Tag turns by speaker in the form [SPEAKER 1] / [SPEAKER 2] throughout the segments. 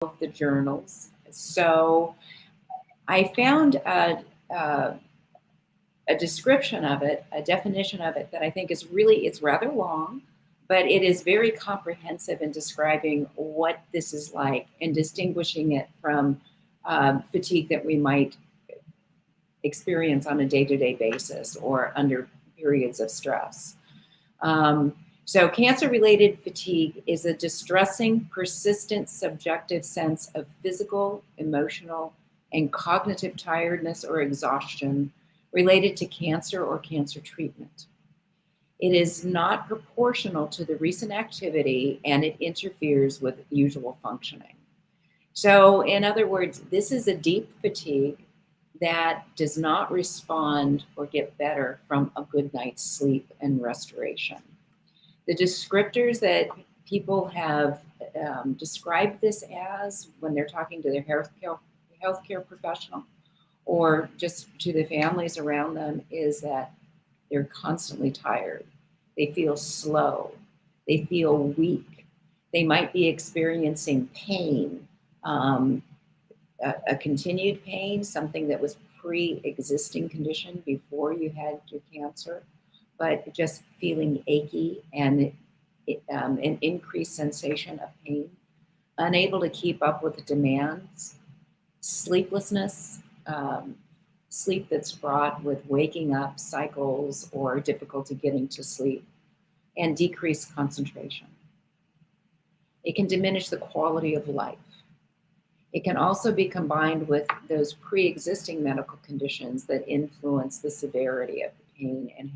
[SPEAKER 1] of the journals. So I found a description of it, a definition of it that I think is really, it's rather long, but it is very comprehensive in describing what this is like and distinguishing it from fatigue that we might experience on a day-to-day basis or under periods of stress. So cancer-related fatigue is a distressing, persistent, subjective sense of physical, emotional, and cognitive tiredness or exhaustion related to cancer or cancer treatment. It is not proportional to the recent activity and it interferes with usual functioning. So, in other words, this is a deep fatigue that does not respond or get better from a good night's sleep and restoration. The descriptors that people have described this as when they're talking to their healthcare professional or just to the families around them is that they're constantly tired. They feel slow. They feel weak. They might be experiencing pain, a continued pain, something that was pre-existing condition before you had your cancer, but just feeling achy and an increased sensation of pain, unable to keep up with the demands, sleeplessness, sleep that's fraught with waking up cycles or difficulty getting to sleep, and decreased concentration. It can diminish the quality of life. It can also be combined with those pre-existing medical conditions that influence the severity of the pain and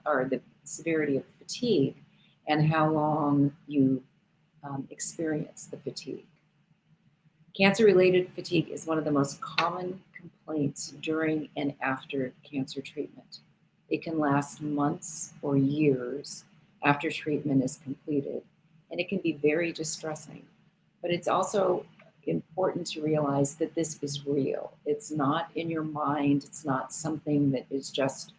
[SPEAKER 1] or the severity of the fatigue and how long you experience the fatigue. Cancer-related fatigue is one of the most common complaints during and after cancer treatment. It can last months or years after treatment is completed, and it can be very distressing. But it's also important to realize that this is real. It's not in your mind. It's not something that is just,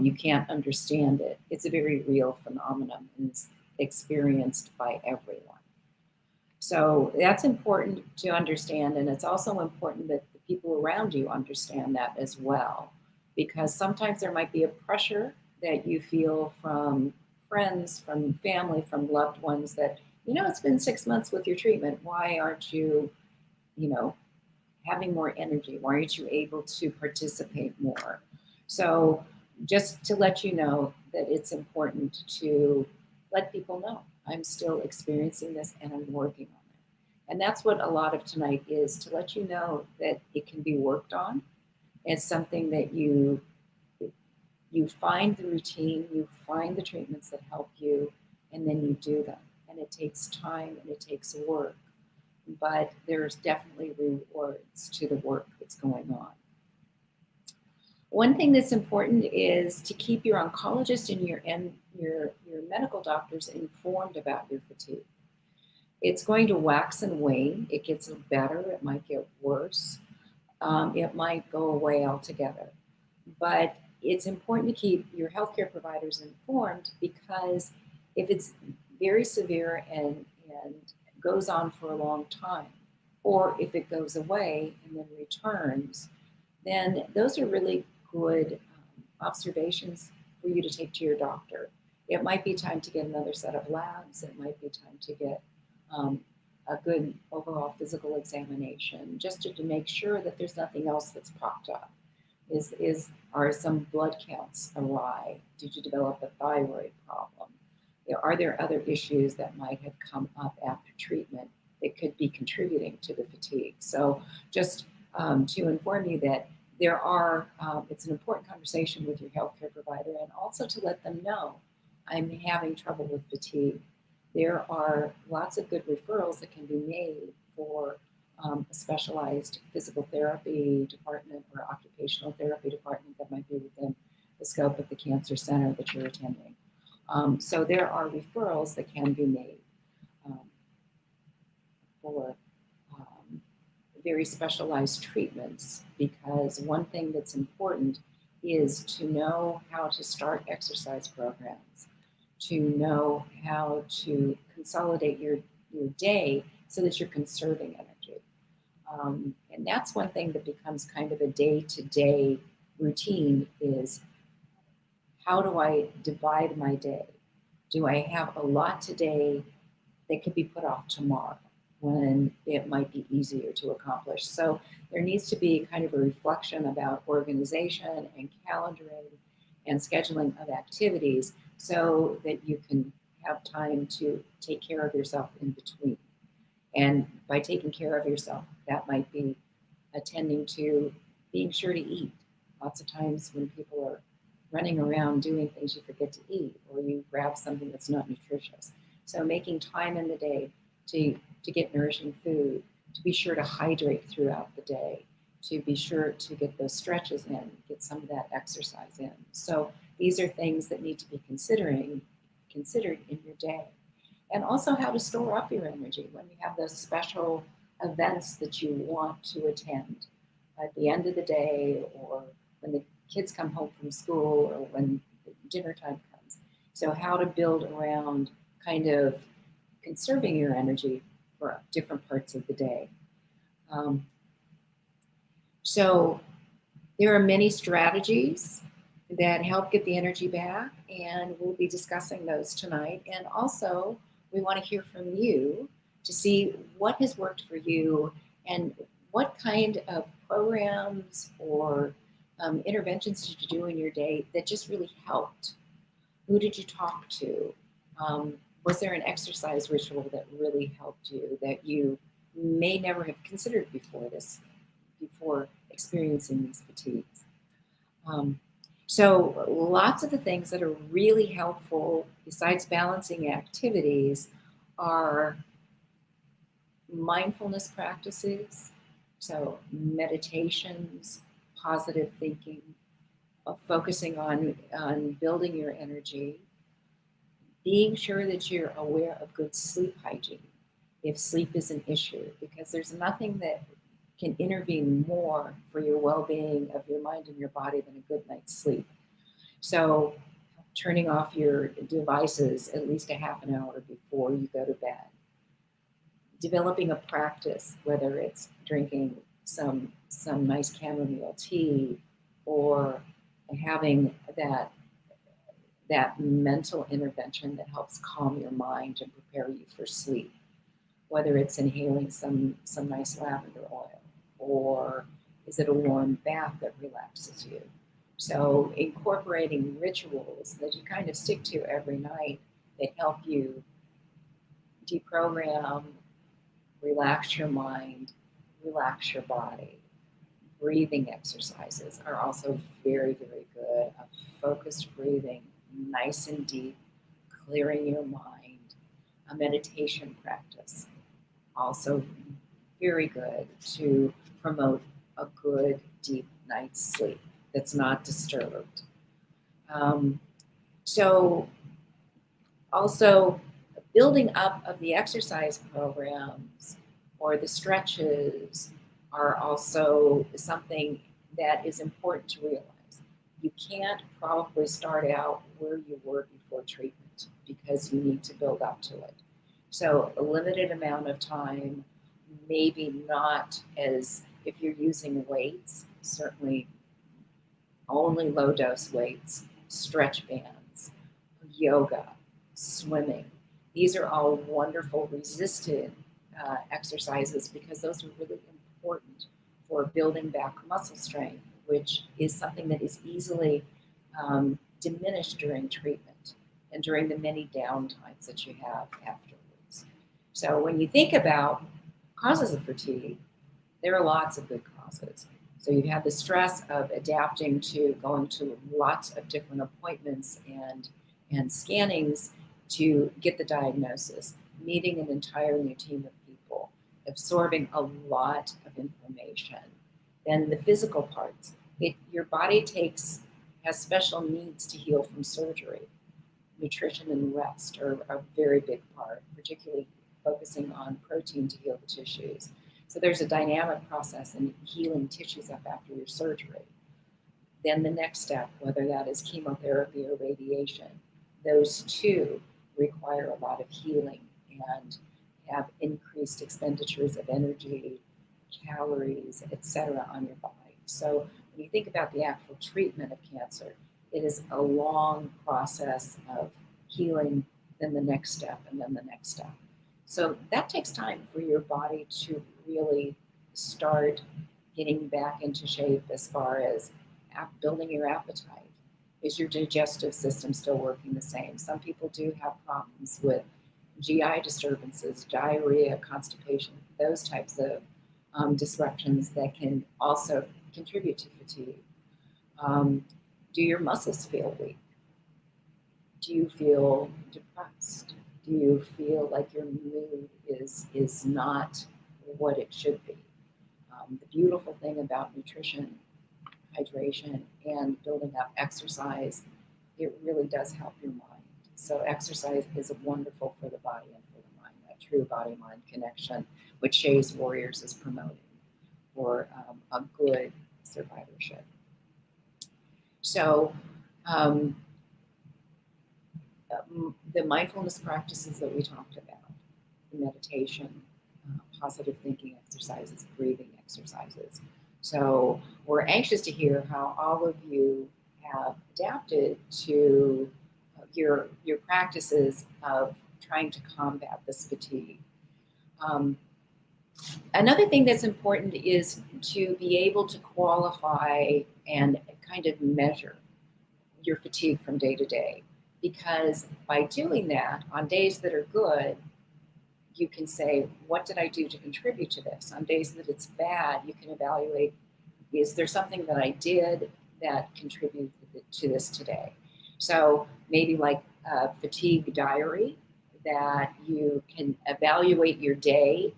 [SPEAKER 1] you can't understand it. It's a very real phenomenon and it's experienced by everyone. So that's important to understand, and it's also important that the people around you understand that as well, because sometimes there might be a pressure that you feel from friends, from family, from loved ones that, it's been 6 months with your treatment. Why aren't you, having more energy? Why aren't you able to participate more? So just to let you know that it's important to let people know I'm still experiencing this and I'm working on it. And that's what a lot of tonight is, to let you know that it can be worked on. It's something that you find the routine, you find the treatments that help you, and then you do them. And it takes time and it takes work, but there's definitely rewards to the work that's going on. One thing that's important is to keep your oncologist and your medical doctors informed about your fatigue. It's going to wax and wane. It gets better. It might get worse. It might go away altogether. But it's important to keep your healthcare providers informed, because if it's very severe and goes on for a long time, or if it goes away and then returns, then those are really good observations for you to take to your doctor. It might be time to get another set of labs. It might be time to get a good overall physical examination, just to make sure that there's nothing else that's popped up. Are some blood counts awry? Did you develop a thyroid problem? Are there other issues that might have come up after treatment that could be contributing to the fatigue? So just to inform you that there are, it's an important conversation with your healthcare provider, and also to let them know I'm having trouble with fatigue. There are lots of good referrals that can be made for a specialized physical therapy department or occupational therapy department that might be within the scope of the cancer center that you're attending. So there are referrals that can be made for very specialized treatments, because one thing that's important is to know how to start exercise programs, to know how to consolidate your day so that you're conserving energy. And that's one thing that becomes kind of a day-to-day routine is, how do I divide my day? Do I have a lot today that could be put off tomorrow when it might be easier to accomplish? So there needs to be kind of a reflection about organization and calendaring and scheduling of activities so that you can have time to take care of yourself in between. And by taking care of yourself, that might be attending to being sure to eat. Lots of times when people are running around doing things, you forget to eat, or you grab something that's not nutritious. So making time in the day to get nourishing food, to be sure to hydrate throughout the day, to be sure to get those stretches in, get some of that exercise in. So these are things that need to be considered in your day. And also how to store up your energy when you have those special events that you want to attend at the end of the day, or when the kids come home from school, or when dinner time comes. So how to build around kind of conserving your energy for different parts of the day. Um, so there are many strategies that help get the energy back, and we'll be discussing those tonight. And also, we want to hear from you to see what has worked for you and what kind of programs or interventions did you do in your day that just really helped. Who did you talk to? Was there an exercise ritual that really helped you that you may never have considered before experiencing these fatigues? So lots of the things that are really helpful besides balancing activities are mindfulness practices, so meditations, positive thinking, focusing on building your energy, being sure that you're aware of good sleep hygiene if sleep is an issue, because there's nothing that can intervene more for your well-being of your mind and your body than a good night's sleep. So turning off your devices at least a half an hour before you go to bed. Developing a practice, whether it's drinking some nice chamomile tea, or having that mental intervention that helps calm your mind and prepare you for sleep, whether it's inhaling some nice lavender oil, or is it a warm bath that relaxes you? So incorporating rituals that you kind of stick to every night that help you deprogram, relax your mind, relax your body. Breathing exercises are also very, very good. A focused breathing, nice and deep, clearing your mind. A meditation practice, also very good to promote a good, deep night's sleep that's not disturbed. So also building up of the exercise programs or the stretches are also something that is important to realize. You can't probably start out where you were before treatment because you need to build up to it. So a limited amount of time, maybe not as if you're using weights, certainly only low dose weights, stretch bands, yoga, swimming. These are all wonderful resisted exercises because those are really important for building back muscle strength, which is something that is easily diminished during treatment and during the many downtimes that you have afterwards. So when you think about causes of fatigue, there are lots of good causes. So you have the stress of adapting to going to lots of different appointments and scannings to get the diagnosis, meeting an entire new team of people, absorbing a lot of information. Then the physical parts. Your body has special needs to heal from surgery. Nutrition and rest are a very big part, particularly focusing on protein to heal the tissues. So there's a dynamic process in healing tissues up after your surgery. Then the next step, whether that is chemotherapy or radiation, those two require a lot of healing and have increased expenditures of energy, calories, etc., on your body. So when you think about the actual treatment of cancer, it is a long process of healing, then the next step, and then the next step. So that takes time for your body to really start getting back into shape as far as building your appetite. Is your digestive system still working the same? Some people do have problems with GI disturbances, diarrhea, constipation, those types of disruptions that can also contribute to fatigue. Um, do your muscles feel weak? Do you feel depressed? Do you feel like your mood is not what it should be? The beautiful thing about nutrition, hydration, and building up exercise, it really does help your mind. So exercise is wonderful for the body and for the mind. That true body-mind connection, which Shays Warriors is promoting for a good survivorship. So um, the mindfulness practices that we talked about, the meditation, positive thinking exercises, breathing exercises. So we're anxious to hear how all of you have adapted to your practices of trying to combat this fatigue. Um, Another thing that's important is to be able to qualify and kind of measure your fatigue from day to day. Because by doing that, on days that are good, you can say, what did I do to contribute to this? On days that it's bad, you can evaluate, is there something that I did that contributed to this today? So maybe like a fatigue diary, that you can evaluate your day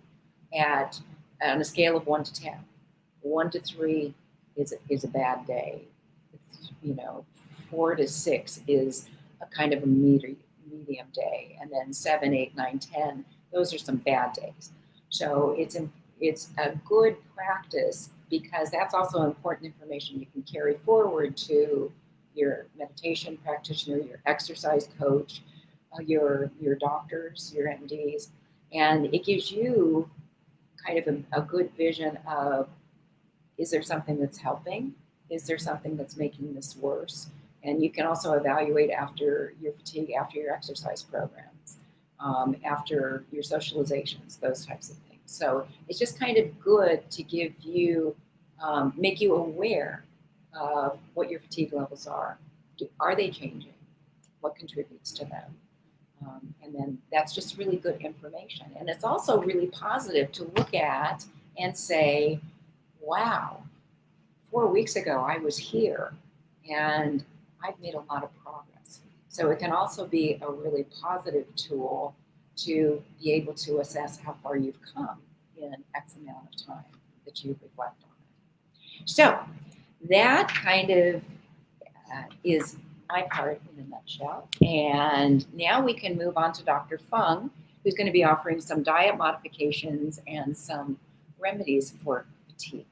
[SPEAKER 1] at on a scale of 1 to 10. 1 to 3 is a bad day. You know, 4 to 6 is a kind of a medium day, and then 7, 8, 9, 10. Those are some bad days. So it's a good practice because that's also important information you can carry forward to your meditation practitioner, your exercise coach, your doctors, your MDs, and it gives you kind of a good vision of, is there something that's helping? Is there something that's making this worse? And you can also evaluate after your fatigue, after your exercise programs, after your socializations, those types of things. So it's just kind of good to give you, make you aware of what your fatigue levels are. Are they changing? What contributes to them? And then that's just really good information. And it's also really positive to look at and say, wow, 4 weeks ago I was here and I've made a lot of progress. So it can also be a really positive tool to be able to assess how far you've come in X amount of time that you reflect on it. So that kind of is my part in a nutshell. And now we can move on to Dr. Fung, who's going to be offering some diet modifications and some remedies for fatigue.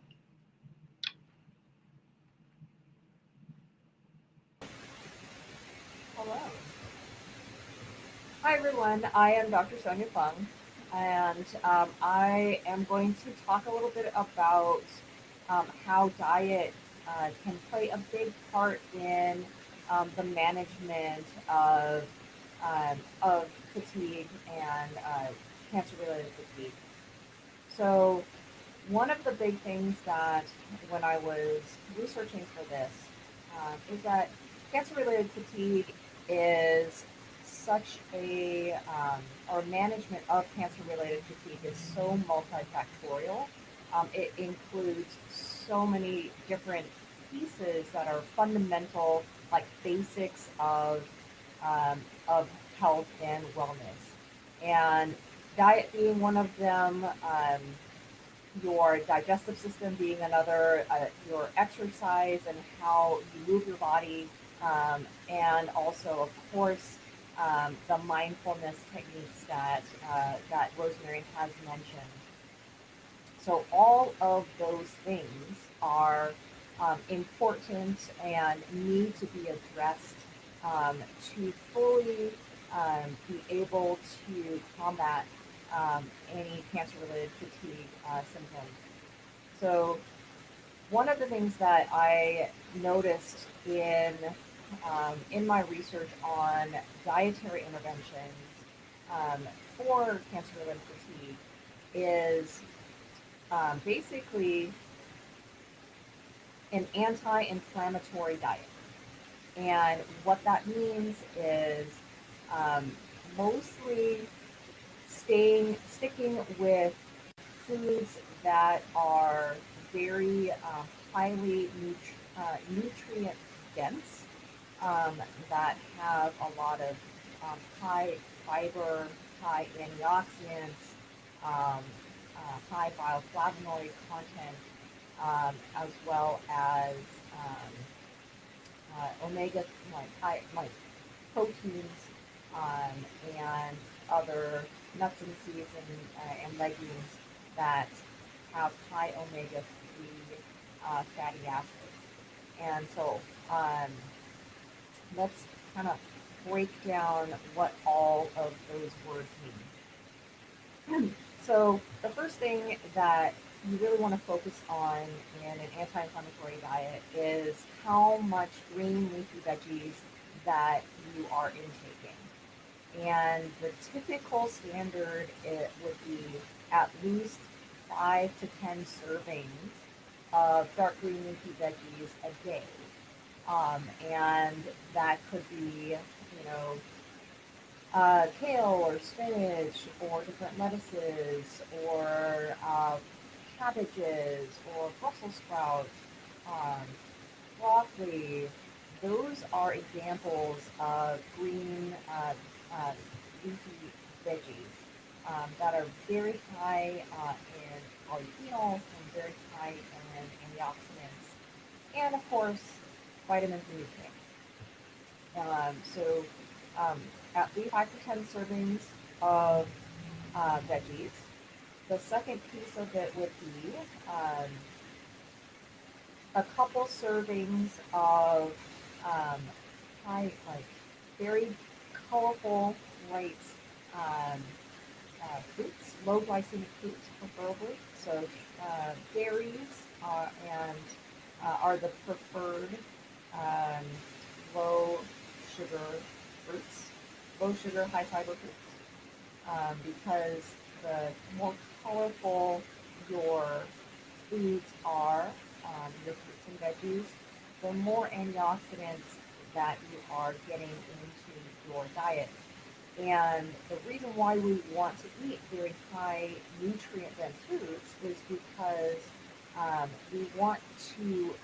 [SPEAKER 2] Hello. Hi, everyone. I am Dr. Sonia Fung, and I am going to talk a little bit about how diet can play a big part in the management of fatigue and cancer-related fatigue. So, one of the big things that when I was researching for this is that cancer-related fatigue is such or management of cancer-related fatigue is so multifactorial. It includes so many different pieces that are fundamental, like basics of health and wellness, and diet being one of them. Your digestive system being another, your exercise and how you move your body, and also, of course, the mindfulness techniques that Rosemary has mentioned. So all of those things are important and need to be addressed to fully be able to combat any cancer-related fatigue symptoms. So one of the things that I noticed in my research on dietary interventions for cancer-related fatigue is basically an anti-inflammatory diet. And what that means is um, mostly sticking with foods that are very highly nutrient dense, that have a lot of high fiber, high antioxidants, um, high bioflavonoid content, as well as omega, like proteins, and other nuts and seeds and legumes that have high omega-3 fatty acids. And so um, let's kind of break down what all of those words mean. So the first thing that you really want to focus on in an anti-inflammatory diet is how much green leafy veggies that you are intaking. And the typical standard it would be at least 5 to 10 servings of dark green leafy veggies a day. And that could be, kale or spinach or different lettuces or cabbages or Brussels sprouts, um, broccoli. Those are examples of green leafy veggies that are very high in polyphenols and very high in antioxidants, and of course, vitamins and nutrients. So at least 5 to 10 servings of veggies. The second piece of it would be a couple servings of like very colorful, light um, fruits, low glycemic fruits preferably. So berries and are the preferred um, low sugar fruits, low sugar, high fiber fruits, because the more colorful your foods are, your fruits and veggies, the more antioxidants that you are getting into your diet. And the reason why we want to eat very high nutrient dense foods is because we want to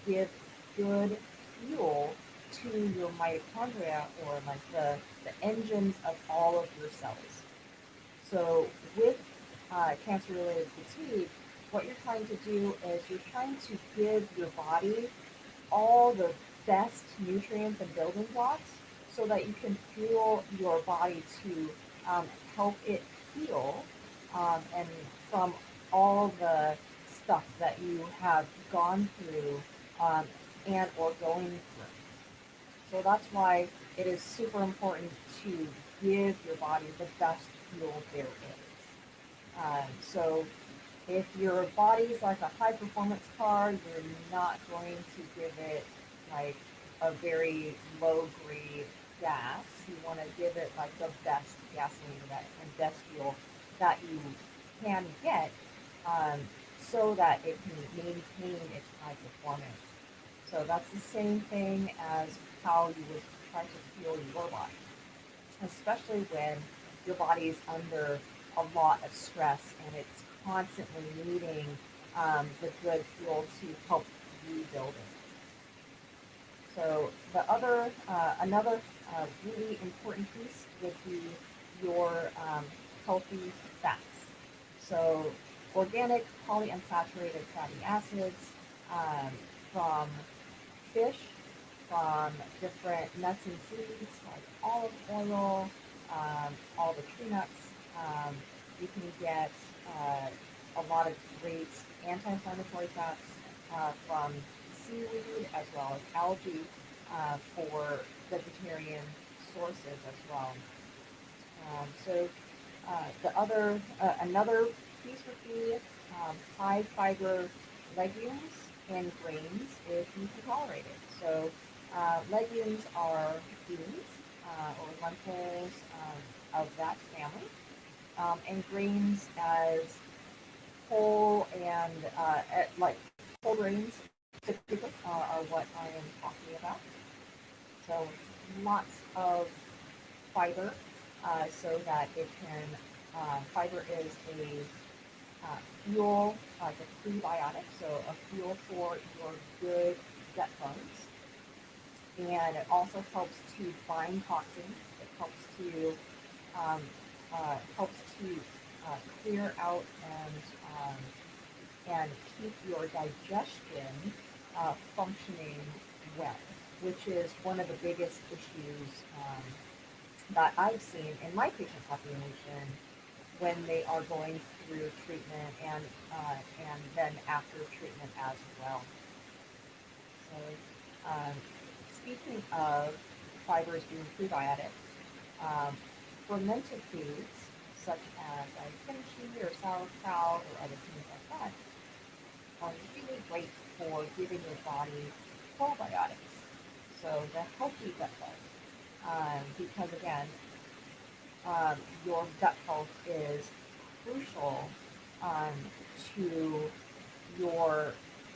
[SPEAKER 2] give good fuel to your mitochondria, or like the engines of all of your cells. So with cancer-related fatigue, what you're trying to do is you're trying to give your body all the best nutrients and building blocks so that you can fuel your body to help it heal and from all the stuff that you have gone through um, and or going through. So that's why it is super important to give your body the best fuel there is. So if your body's like a high performance car, you're not going to give it like a very low grade gas. You want to give it like the best gasoline and best fuel that you can get, um, so that it can maintain its high performance. So that's the same thing as how you would try to fuel your body, especially when your body is under a lot of stress and it's constantly needing the good fuel to help rebuild it. So another really important piece would be your healthy fats. So organic polyunsaturated fatty acids um, from fish, from different nuts and seeds like olive oil, all the tree nuts. You can get a lot of great anti-inflammatory fats from seaweed as well as algae for vegetarian sources as well. So another piece would be high fiber legumes and grains if you can tolerate it. So legumes are beans or lentils of that family, and grains as whole and like whole grains typically are what I am talking about. So lots of fiber so that it can, fiber is a fuel, like a prebiotic, so a fuel for your good gut bugs. And it also helps to bind toxins. It um, helps to clear out and keep your digestion functioning well, which is one of the biggest issues that I've seen in my patient population when they are going through treatment and then after treatment as well. So, speaking of fibers being prebiotics, um, fermented foods such as like kimchi or sauerkraut or other things like that are really great for giving your body probiotics, so the healthy gut bugs. Because again, your gut health is crucial um, to your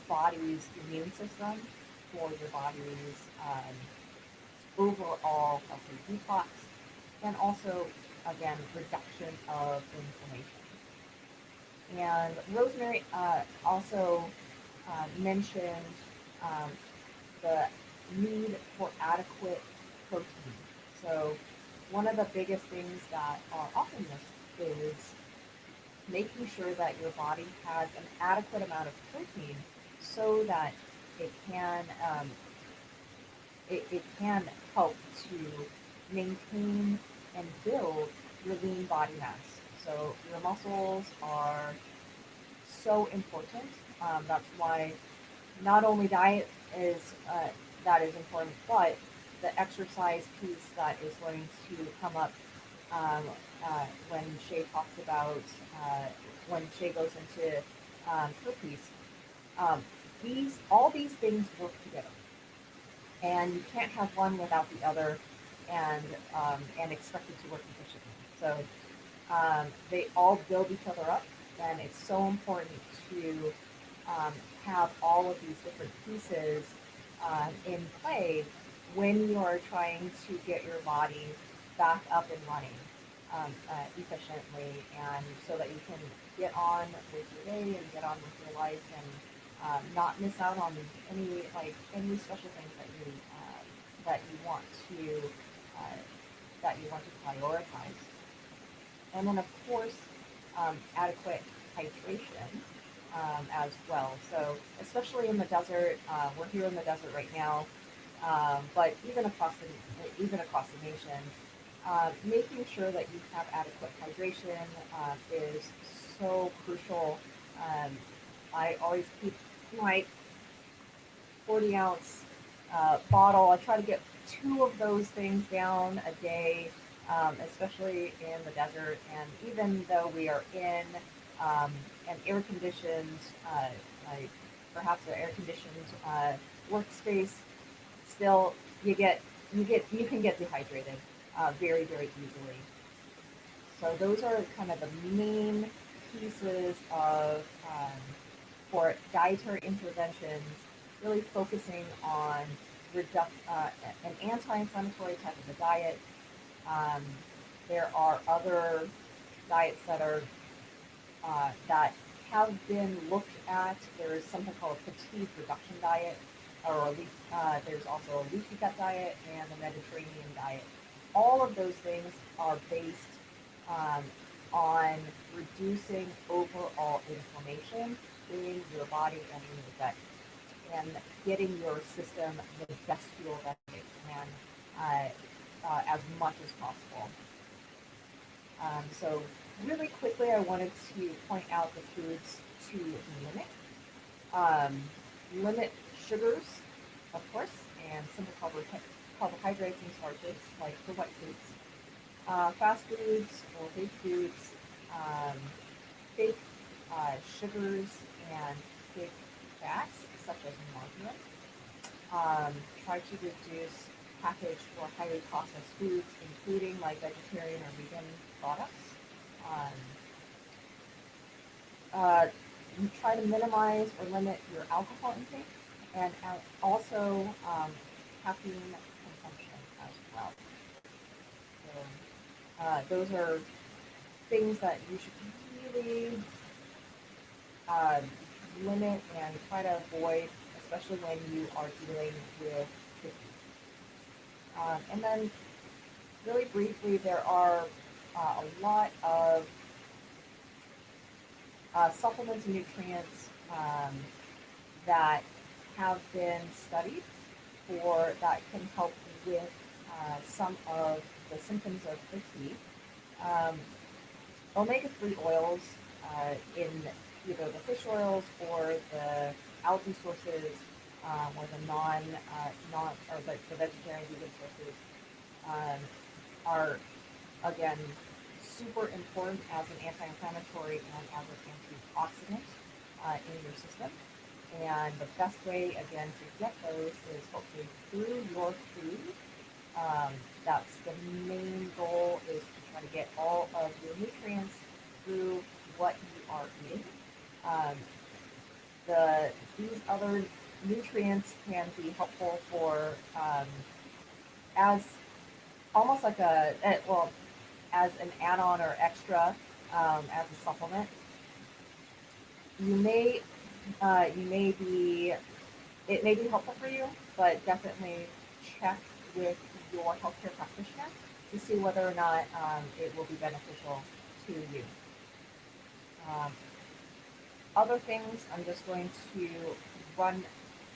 [SPEAKER 2] body's immune system, for your body's overall healthy detox, and also, again, reduction of inflammation. And Rosemary also mentioned um, the need for adequate protein. So, one of the biggest things that are often missed is making sure that your body has an adequate amount of protein so that it can it can help to maintain and build your lean body mass. So your muscles are so important. That's why not only diet is that is important, but the exercise piece that is going to come up um, when Shay talks about when Shay goes into her piece. Um, all these things work together, and you can't have one without the other, and expect it to work efficiently. So they all build each other up, and it's so important to have all of these different pieces in play when you are trying to get your body back up and running efficiently, and so that you can get on with your day and get on with your life and not miss out on any special things that you want to uh, that you want to prioritize. And then, of course, adequate hydration as well. So, especially in the desert, we're here in the desert right now, but even across the nation, making sure that you have adequate hydration is so crucial. Um, I always keep my 40-ounce bottle. I try to get two of those things down a day, especially in the desert. And even though we are in an air-conditioned, like perhaps an air-conditioned workspace, still you can get dehydrated very easily. So those are kind of the main pieces of for dietary interventions, really focusing on an anti-inflammatory type of a diet. Um, there are other diets that have been looked at. There is something called a fatigue reduction diet, there's also a leaky gut diet and the Mediterranean diet. All of those things are based um, on reducing overall inflammation in your body and in your gut, and getting your system the best fuel that it can as much as possible. So really quickly, I wanted to point out the foods to limit. Um, Limit sugars, of course, and simple carbohydrates and starches like the white foods. Fast foods or fake foods, um, fake sugars and big fats, such as margarine. Try to reduce packaged or highly processed foods, including like vegetarian or vegan products. Um, uh, Try to minimize or limit your alcohol intake, and also caffeine consumption as well. So those are things that you should really uh, limit and try to avoid, especially when you are dealing with fatigue. And then, really briefly, there are a lot of supplements and nutrients that have been studied for that can help with some of the symptoms of fatigue. Um, Omega-3 oils in either the fish oils or the algae sources, or the non or the vegetarian vegan sources, um, are again super important as an anti-inflammatory and as an antioxidant in your system. And the best way again to get those is hopefully through your food. That's the main goal, is to try to get all of your nutrients through what you are eating. Um, these other nutrients can be helpful for as almost like well, as an add-on or extra, as a supplement. You may be, it may be helpful for you, but definitely check with your healthcare practitioner to see whether or not it will be beneficial to you. Um, Other things I'm just going to run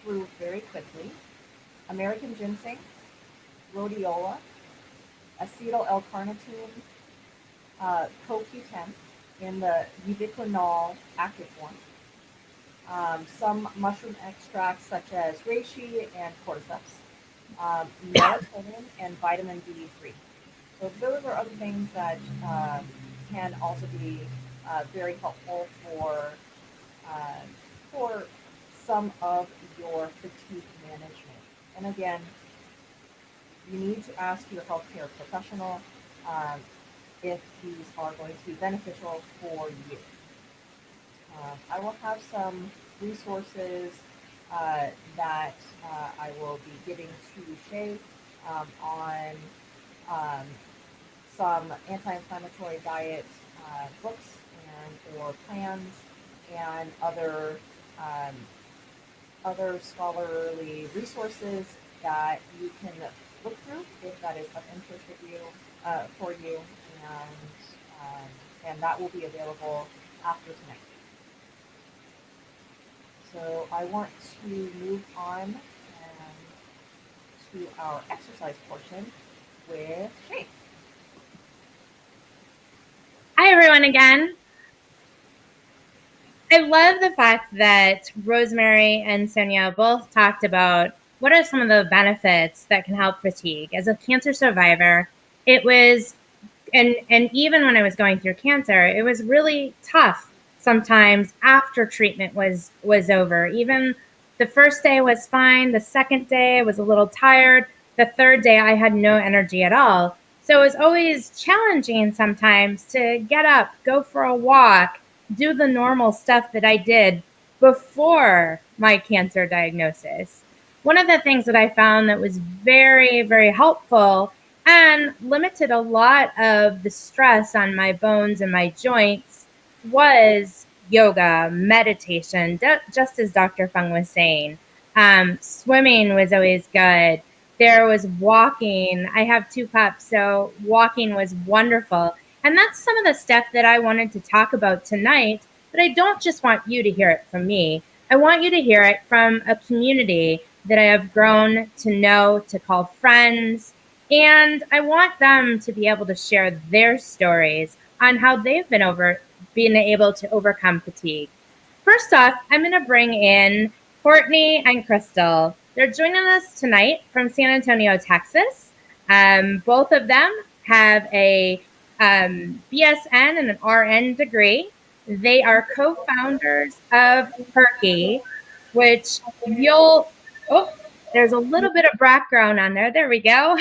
[SPEAKER 2] through very quickly: American ginseng, rhodiola, acetyl L-carnitine, CoQ10 in the ubiquinol active form, some mushroom extracts such as reishi and cordyceps, melatonin, and vitamin D3. So those are other things that can also be very helpful uh, for some of your fatigue management. And again, you need to ask your healthcare professional if these are going to be beneficial for you. I will have some resources that I will be giving to Shay on um, some anti-inflammatory diet books and or plans, and um, other scholarly resources that you can look through if that is of interest with you, for you, and that will be available after tonight. So I want to move on to our exercise portion with Shay.
[SPEAKER 3] Hi, everyone, again. I love the fact that Rosemary and Sonia both talked about what are some of the benefits that can help fatigue. As a cancer survivor, it was, and even when I was going through cancer, it was really tough sometimes after treatment was over. Even the first day was fine. The second day I was a little tired. The third day I had no energy at all. So it was always challenging sometimes to get up, go for a walk, do the normal stuff that I did before my cancer diagnosis. One of the things that I found that was very, very helpful and limited a lot of the stress on my bones and my joints was yoga, meditation, just as Dr. Fung was saying. Swimming was always good. There was walking. I have 2 pups, so walking was wonderful. And that's some of the stuff that I wanted to talk about tonight. But I don't just want you to hear it from me. I want you to hear it from a community that I have grown to know, to call friends. And I want them to be able to share their stories on how they've been able to overcome fatigue. First off, I'm going to bring in Courtney and Crystal. They're joining us tonight from San Antonio, Texas. Both of them have a BSN and an RN degree. They are co-founders of Perky, which there's a little bit of background on there. There we go.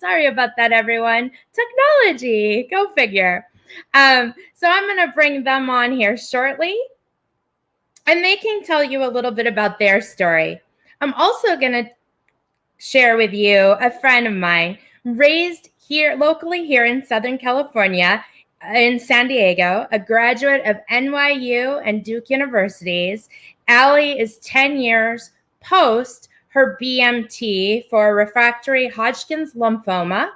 [SPEAKER 3] Sorry about that, everyone. Technology, go figure. So I'm going to bring them on here shortly, and they can tell you a little bit about their story. I'm also going to share with you a friend of mine raised here locally here in Southern California in San Diego, a graduate of NYU and Duke Universities. Allie is 10 years post her BMT for refractory Hodgkin's lymphoma.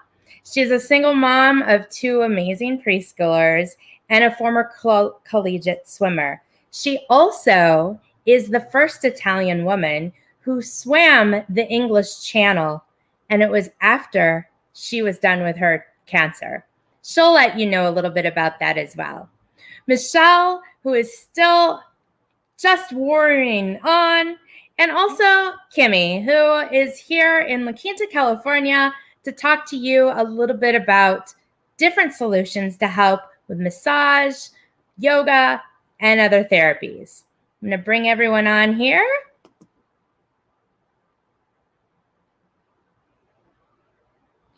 [SPEAKER 3] She's a single mom of 2 amazing preschoolers and a former collegiate swimmer. She also is the first Italian woman who swam the English Channel, and it was after she was done with her cancer. She'll let you know a little bit about that as well. Michelle, who is still just warring on, and also Kimmy, who is here in La Quinta, California, to talk to you a little bit about different solutions to help with massage, yoga, and other therapies. I'm going to bring everyone on here.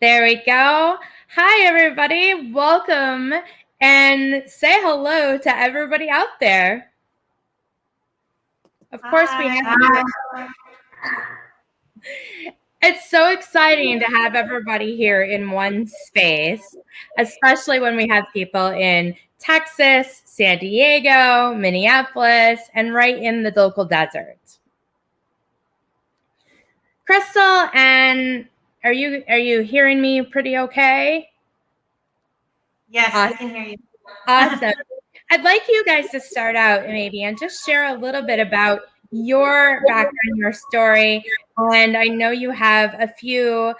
[SPEAKER 3] There we go. Hi, everybody. Welcome, and say hello to everybody out there. Of course, we have. It's so exciting to have everybody here in one space, especially when we have people in Texas, San Diego, Minneapolis, and right in the local desert. Crystal, and are you hearing me pretty okay?
[SPEAKER 4] Yes, I can hear you.
[SPEAKER 3] Awesome. I'd like you guys to start out maybe and just share a little bit about your background, your story. And I know you have a few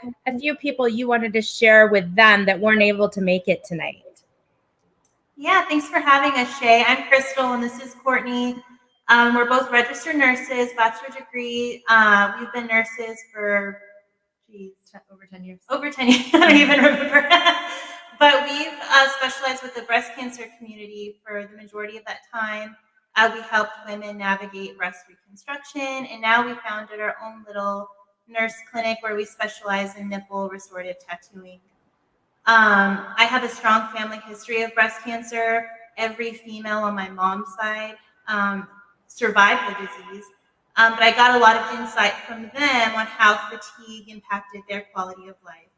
[SPEAKER 3] people you wanted to share with them that weren't able to make it tonight.
[SPEAKER 4] Yeah, thanks for having us, Shay. I'm Crystal, and this is Courtney. We're both registered nurses, bachelor degree. We've been nurses for,
[SPEAKER 2] Over 10 years.
[SPEAKER 4] Over 10 years. I don't even remember. But we've specialized with the breast cancer community for the majority of that time. We helped women navigate breast reconstruction, and now we founded our own little nurse clinic where we specialize in nipple restorative tattooing. I have a strong family history of breast cancer. Every female on my mom's side survived the disease, but I got a lot of insight from them on how fatigue impacted their quality of life.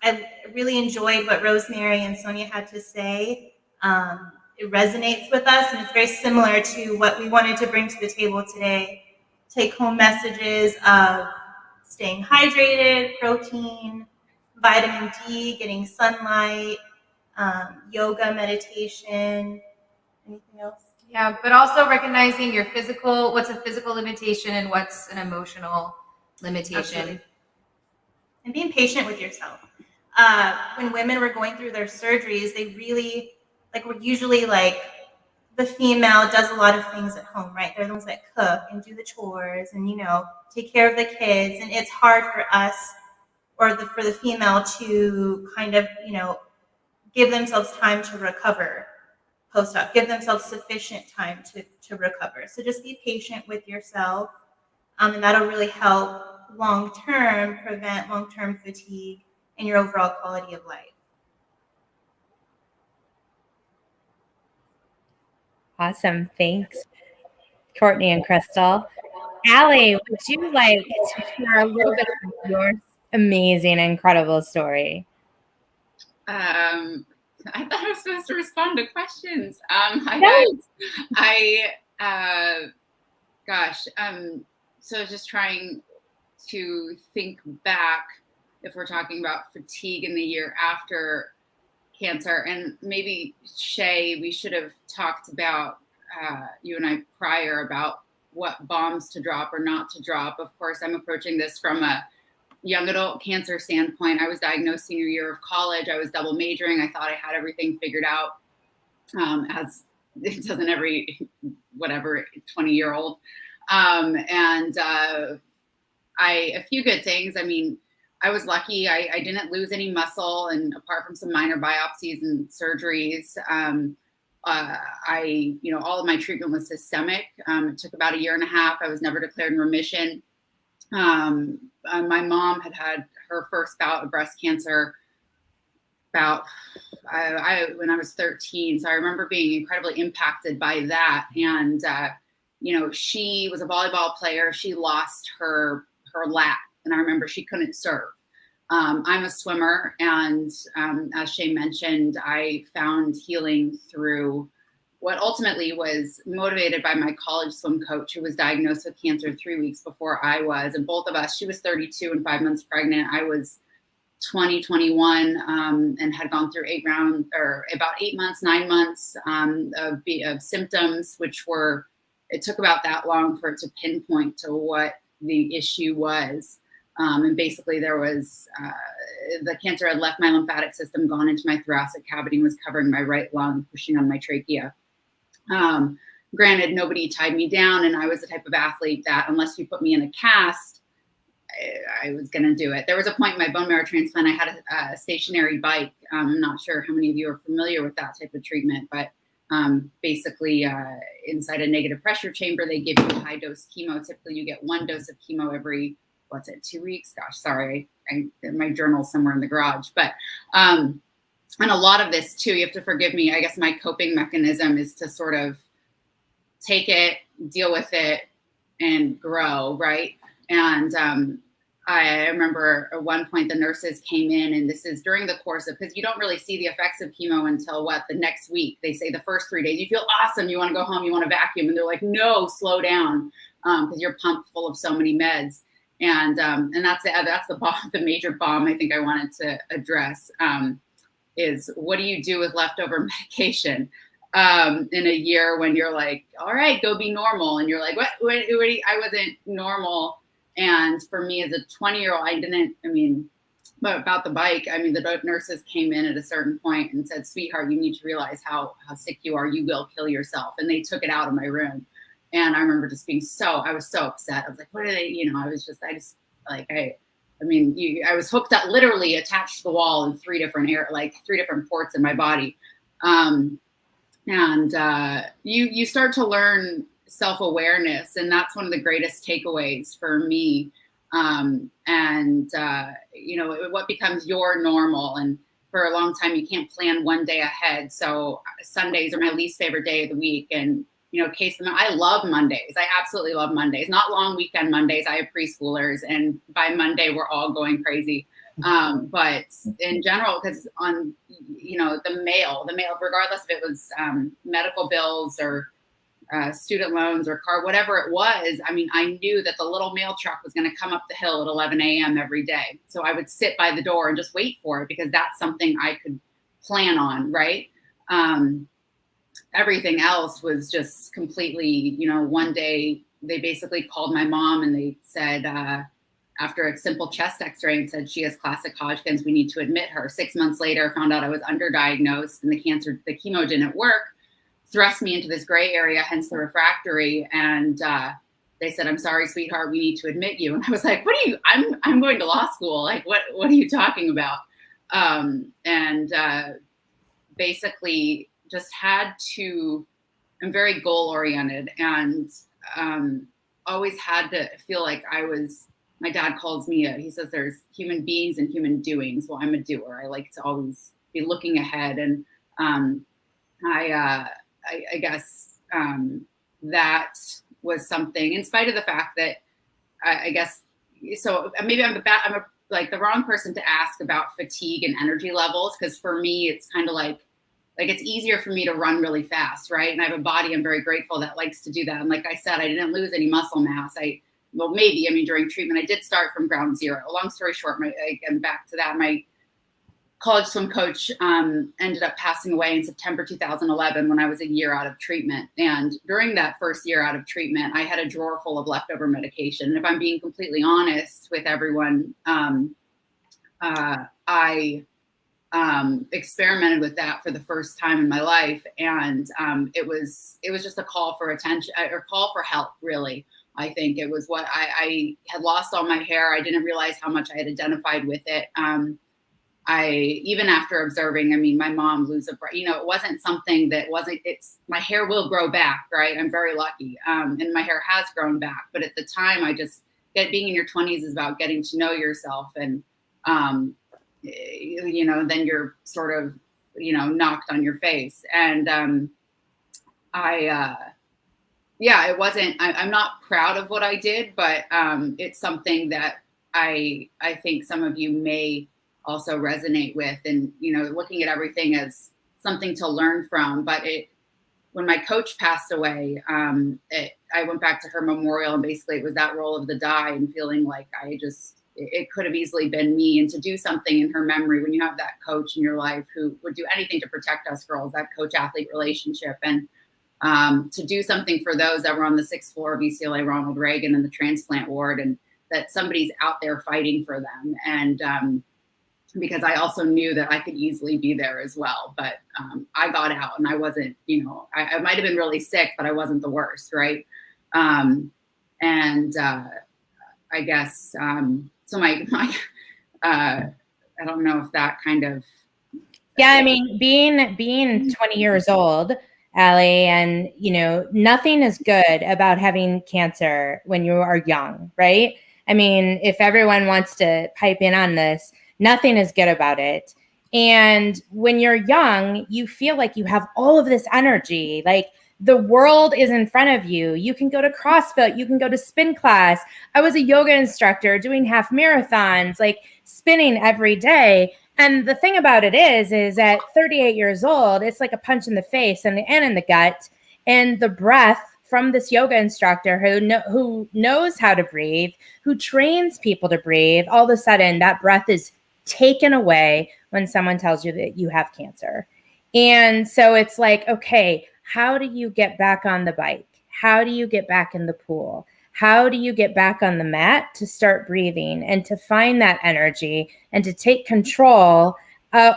[SPEAKER 4] I really enjoyed what Rosemary and Sonia had to say. It resonates with us, and it's very similar to what we wanted to bring to the table today. Take-home messages of staying hydrated, protein, vitamin D, getting sunlight, yoga, meditation, anything else?
[SPEAKER 2] Yeah, but also recognizing your what's a physical limitation and what's an emotional limitation.
[SPEAKER 4] Absolutely. And being patient with yourself. When women were going through their surgeries, they really, we're usually the female does a lot of things at home, right? They're the ones that cook and do the chores and, take care of the kids. And it's hard for us or for the female to kind of, give themselves time to recover post-op, give themselves sufficient time to recover. So just be patient with yourself, and that'll really help long-term prevent long-term fatigue and your overall quality of life.
[SPEAKER 3] Awesome. Thanks, Courtney and Crystal. Allie, would you like to share a little bit of your amazing, incredible story?
[SPEAKER 5] I thought I was supposed to respond to questions. So just trying to think back if we're talking about fatigue in the year after cancer, and maybe Shay, we should have talked about you and I prior about what bombs to drop or not to drop. Of course, I'm approaching this from a young adult cancer standpoint. I was diagnosed senior year of college. I was double majoring. I thought I had everything figured out, as it doesn't every 20-year-old. A few good things. I mean, I was lucky. I didn't lose any muscle, and apart from some minor biopsies and surgeries, all of my treatment was systemic. It took about 1.5 years. I was never declared in remission. My mom had her first bout of breast cancer about when I was 13. So I remember being incredibly impacted by that. And, she was a volleyball player. She lost her lat, and I remember she couldn't serve. I'm a swimmer, and as Shay mentioned, I found healing through what ultimately was motivated by my college swim coach, who was diagnosed with cancer 3 weeks before I was. And both of us, she was 32 and 5 months pregnant. I was 20, 21, and had gone through 9 months of symptoms, which it took about that long for it to pinpoint to what the issue was. And basically there was, the cancer had left my lymphatic system, gone into my thoracic cavity, and was covering my right lung, pushing on my trachea. Granted, nobody tied me down, and I was the type of athlete that unless you put me in a cast, I was going to do it. There was a point in my bone marrow transplant, I had a stationary bike. I'm not sure how many of you are familiar with that type of treatment, but basically inside a negative pressure chamber, they give you high dose chemo. Typically you get 1 dose of chemo every, 2 weeks? Gosh, sorry. My journal's somewhere in the garage. But, and a lot of this too, you have to forgive me. I guess my coping mechanism is to sort of take it, deal with it, and grow, right? And I remember at one point the nurses came in, and this is during the course of, because you don't really see the effects of chemo until the next week. They say the first 3 days, you feel awesome, you want to go home, you want to vacuum. And they're like, no, slow down, because you're pumped full of so many meds. And that's the major bomb I think I wanted to address, is what do you do with leftover medication in a year when you're like, all right, go be normal. And you're like, what I wasn't normal. And for me as a 20-year-old, but about the bike, the nurses came in at a certain point and said, sweetheart, you need to realize how sick you are. You will kill yourself. And they took it out of my room. And I remember just being I was so upset. I was like, what are they, I was hooked up, literally attached to the wall in 3 different ports in my body. You start to learn self-awareness, and that's one of the greatest takeaways for me. What becomes your normal. And for a long time, you can't plan one day ahead. So Sundays are my least favorite day of the week. And I love Mondays. I absolutely love Mondays. Not long weekend Mondays. I have preschoolers, and by Monday we're all going crazy. But in general, because on the mail, regardless if it was medical bills or student loans or car, whatever it was, I knew that the little mail truck was going to come up the hill at 11 a.m. every day. So I would sit by the door and just wait for it, because that's something I could plan on, right? Everything else was just completely, one day they basically called my mom and they said, after a simple chest x-ray, and said she has classic Hodgkin's, we need to admit her. 6 months later, found out I was underdiagnosed and the chemo didn't work, thrust me into this gray area, hence the refractory. And they said, I'm sorry, sweetheart, we need to admit you. And I was like, I'm going to law school. Like, what are you talking about? Basically just had to, I'm very goal oriented, and always had to feel like my dad calls me, he says there's human beings and human doings. Well, I'm a doer. I like to always be looking ahead. And I guess that was something, in spite of the fact that I guess, so maybe I'm the wrong person to ask about fatigue and energy levels. Cause for me, it's kind of like it's easier for me to run really fast. Right. And I have a body, I'm very grateful, that likes to do that. And like I said, I didn't lose any muscle mass. During treatment, I did start from ground zero. Long story short, back to that, my college swim coach ended up passing away in September 2011 when I was a year out of treatment. And during that first year out of treatment, I had a drawer full of leftover medication. And if I'm being completely honest with everyone, I experimented with that for the first time in my life. And it was just a call for attention, or call for help, really. I think it was I had lost all my hair. I didn't realize how much I had identified with it. even after observing, I mean, my mom lose a, it wasn't something that my hair will grow back, right? I'm very lucky. And my hair has grown back, but at the time being in your 20s is about getting to know yourself. And, then you're sort of, knocked on your face. And, it wasn't, I'm not proud of what I did, but, it's something that I think some of you may also resonate with, and looking at everything as something to learn from. But when my coach passed away, I went back to her memorial, and basically it was that roll of the die, and feeling like it could have easily been me. And to do something in her memory, when you have that coach in your life who would do anything to protect us girls, that coach athlete relationship, and to do something for those that were on the 6th floor of UCLA Ronald Reagan in the transplant ward, and that somebody's out there fighting for them. And because I also knew that I could easily be there as well. But I got out, and I wasn't, I might have been really sick, but I wasn't the worst, right? I guess, so my I don't know if that kind of.
[SPEAKER 3] Yeah, I mean, being 20 years old, Allie, and nothing is good about having cancer when you are young, right? I mean, if everyone wants to pipe in on this, nothing is good about it. And when you're young, you feel like you have all of this energy, like the world is in front of you. You can go to CrossFit, you can go to spin class. I was a yoga instructor doing half marathons, like spinning every day. And the thing about it is at 38 years old, it's like a punch in the face and in the gut. And the breath from this yoga instructor who knows how to breathe, who trains people to breathe, all of a sudden that breath is taken away when someone tells you that you have cancer. And so it's like, okay, how do you get back on the bike? How do you get back in the pool? How do you get back on the mat to start breathing and to find that energy and to take control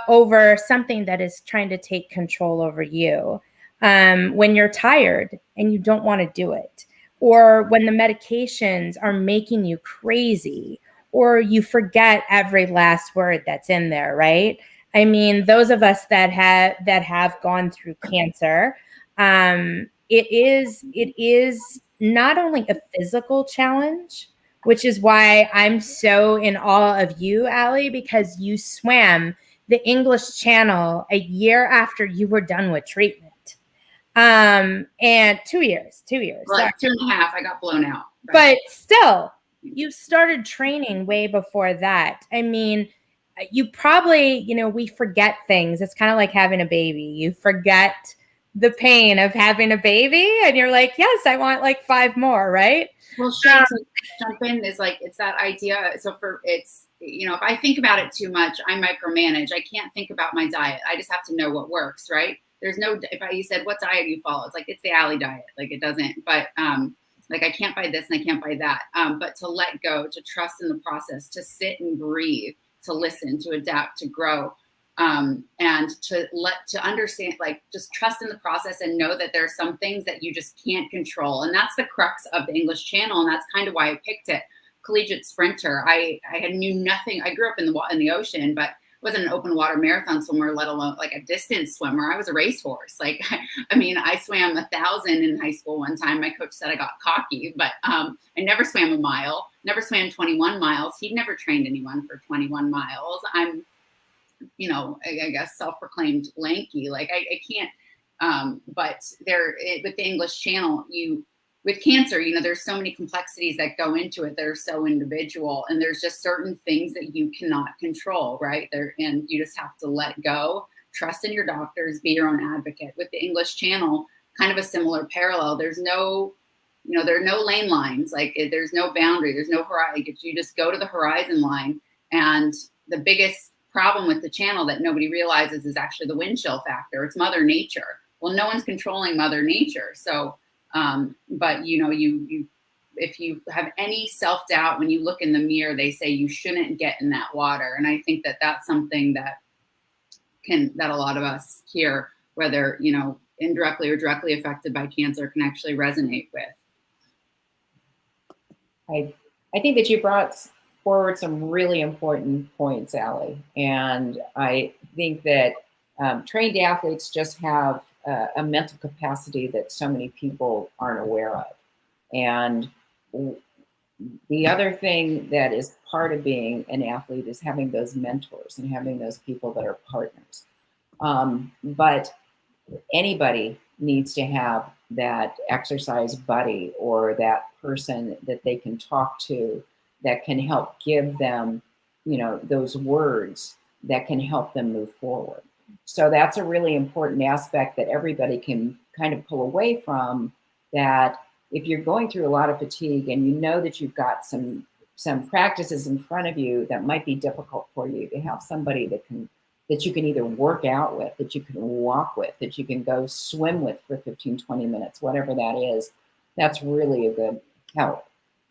[SPEAKER 3] over something that is trying to take control over you? When you're tired and you don't want to do it, or when the medications are making you crazy, or you forget every last word that's in there, right? I mean, those of us that have gone through cancer, it is not only a physical challenge, which is why I'm so in awe of you, Allie, because you swam the English Channel a year after you were done with treatment. And 2 years.
[SPEAKER 5] Well, like 2.5, I got blown out.
[SPEAKER 3] But still, you started training way before that. I mean, you probably, we forget things. It's kind of like having a baby. You forget the pain of having a baby, and you're like, yes, I want like 5 more, right?
[SPEAKER 5] Well, to jump in is like, it's that idea. So if I think about it too much, I micromanage. I can't think about my diet. I just have to know what works, right? There's no, you said, what diet do you follow? It's like, it's the Allie diet. Like it doesn't, but like I can't buy this and I can't buy that. But to let go, to trust in the process, to sit and breathe, to listen, to adapt, to grow, and to understand, like just trust in the process and know that there are some things that you just can't control. And that's the crux of the English Channel. And that's kind of why I picked it. Collegiate sprinter. I knew nothing. I grew up in the ocean, but wasn't an open water marathon swimmer, let alone like a distance swimmer. I was a racehorse. Like, I mean, I swam 1,000 in high school one time. My coach said I got cocky, but I never swam a mile, never swam 21 miles. He'd never trained anyone for 21 miles. I'm, I guess self-proclaimed lanky. Like I can't, but with the English Channel, with cancer, there's so many complexities that go into it that are so individual, and there's just certain things that you cannot control, right? And you just have to let go, trust in your doctors, be your own advocate. With the English Channel, kind of a similar parallel. There's no, there are no lane lines, like there's no boundary, there's no horizon. You just go to the horizon line. And the biggest problem with the channel that nobody realizes is actually the wind chill factor. It's Mother Nature. Well, no one's controlling Mother Nature. So, but you if you have any self-doubt when you look in the mirror, they say you shouldn't get in that water. And I think that that's something that a lot of us here, whether, indirectly or directly affected by cancer, can actually resonate with.
[SPEAKER 1] I think that you brought forward some really important points, Allie. And I think that trained athletes just have a mental capacity that so many people aren't aware of. And the other thing that is part of being an athlete is having those mentors and having those people that are partners. But anybody needs to have that exercise buddy or that person that they can talk to that can help give them, those words that can help them move forward. So that's a really important aspect that everybody can kind of pull away from, that if you're going through a lot of fatigue and you know that you've got some practices in front of you that might be difficult for you, to have somebody that you can either work out with, that you can walk with, that you can go swim with for 15, 20 minutes, whatever that is, that's really a good help.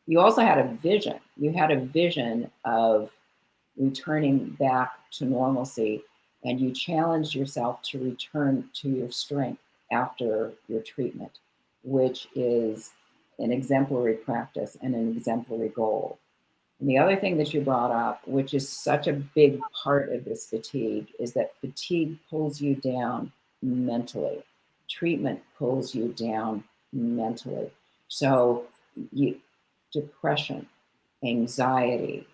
[SPEAKER 1] You also had a vision. You had a vision of returning back to normalcy, and you challenged yourself to return to your strength after your treatment, which is an exemplary practice and an exemplary goal. And the other thing that you brought up, which is such a big part of this fatigue, is that fatigue pulls you down mentally. Treatment pulls you down mentally. So depression, anxiety,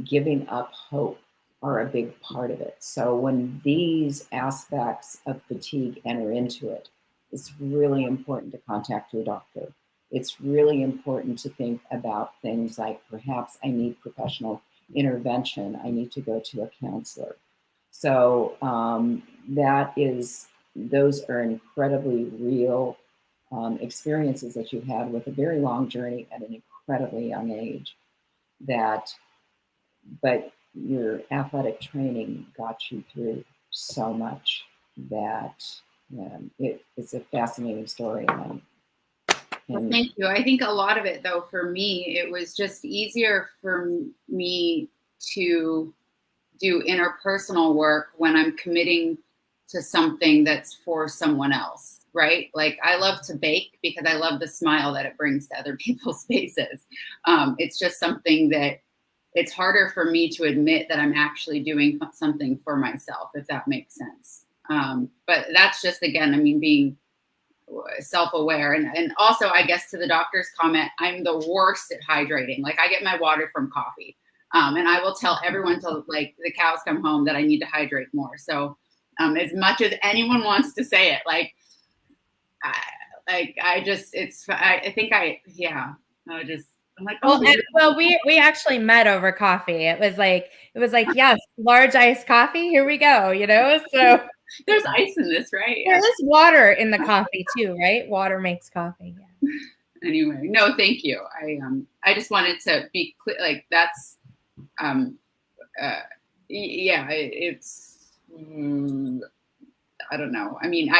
[SPEAKER 1] giving up hope are a big part of it. So when these aspects of fatigue enter into it, it's really important to contact your doctor. It's really important to think about things like, perhaps I need professional intervention. I need to go to a counselor. So those are incredibly real experiences that you've had with a very long journey at an incredibly young age. But your athletic training got you through so much that it's a fascinating story.
[SPEAKER 5] Well, thank you. I think a lot of it, though, for me, it was just easier for me to do interpersonal work when I'm committing to something that's for someone else, right? Like, I love to bake because I love the smile that it brings to other people's faces. It's just something that it's harder for me to admit that I'm actually doing something for myself, if that makes sense. But that's just, again, I mean, being self-aware. And also, I guess, to the doctor's comment, I'm the worst at hydrating. Like, I get my water from coffee. And I will tell everyone till like the cows come home that I need to hydrate more. So as much as anyone wants to say it, I'm like, oh,
[SPEAKER 3] well, we actually met over coffee. It was like, yes, large iced coffee. Here we go. So
[SPEAKER 5] there's ice in this, right?
[SPEAKER 3] There is water in the coffee too, right? Water makes coffee. Yeah.
[SPEAKER 5] Anyway, no, thank you. I just wanted to be clear. Like, that's, it's, I don't know. I mean,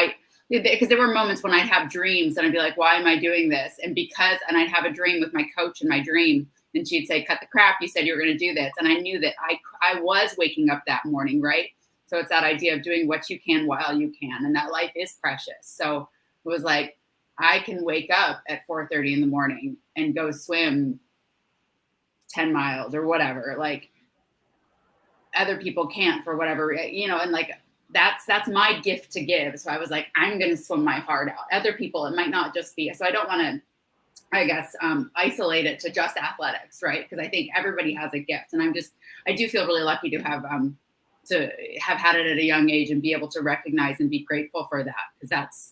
[SPEAKER 5] because there were moments when I'd have dreams and I'd be like, why am I doing this? And I'd have a dream with my coach in my dream, and she'd say, cut the crap. You said you were going to do this. And I knew that I was waking up that morning, right? So it's that idea of doing what you can while you can, and that life is precious. So it was like, I can wake up at 4:30 in the morning and go swim 10 miles or whatever. Like, other people can't for whatever, and like, that's my gift to give. So I was like, I'm going to swim my heart out. Other people, it might not just be. So I don't want to, I guess, isolate it to just athletics, right? Because I think everybody has a gift, and I do feel really lucky to have had it at a young age and be able to recognize and be grateful for that, because that's,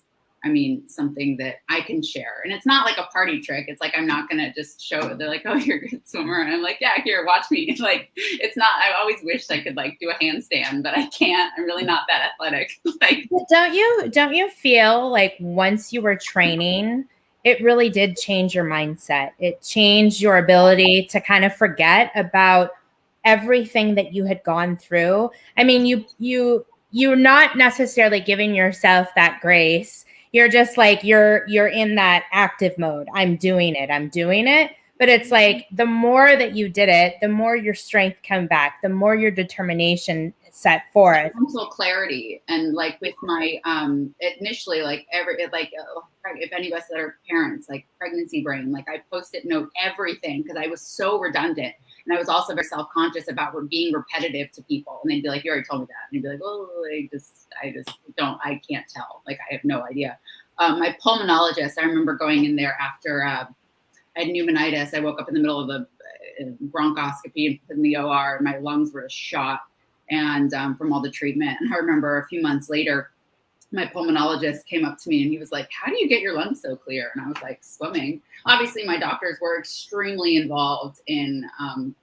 [SPEAKER 5] something that I can share. And it's not like a party trick. It's like, I'm not going to just show, they're like, oh, you're a good swimmer. And I'm like, yeah, here, watch me. Like, it's not, I always wished I could like do a handstand, but I can't. I'm really not that athletic. Like,
[SPEAKER 3] don't you feel like once you were training, it really did change your mindset? It changed your ability to kind of forget about everything that you had gone through. I mean, you're not necessarily giving yourself that grace. You're just like, you're in that active mode. I'm doing it. But it's like, the more that you did it, the more your strength came back, the more your determination set forth.
[SPEAKER 5] Mental clarity. And like with my, initially, like if any of us that are parents, like pregnancy brain, like I post-it note everything because I was so redundant. And I was also very self-conscious about being repetitive to people. And they'd be like, you already told me that. And I'd be like, oh, I can't tell. Like, I have no idea. My pulmonologist, I remember going in there after I had pneumonitis. I woke up in the middle of a bronchoscopy in the OR, and my lungs were shot and from all the treatment. And I remember a few months later, my pulmonologist came up to me and he was like, how do you get your lungs so clear? And I was like, swimming. Obviously, my doctors were extremely involved in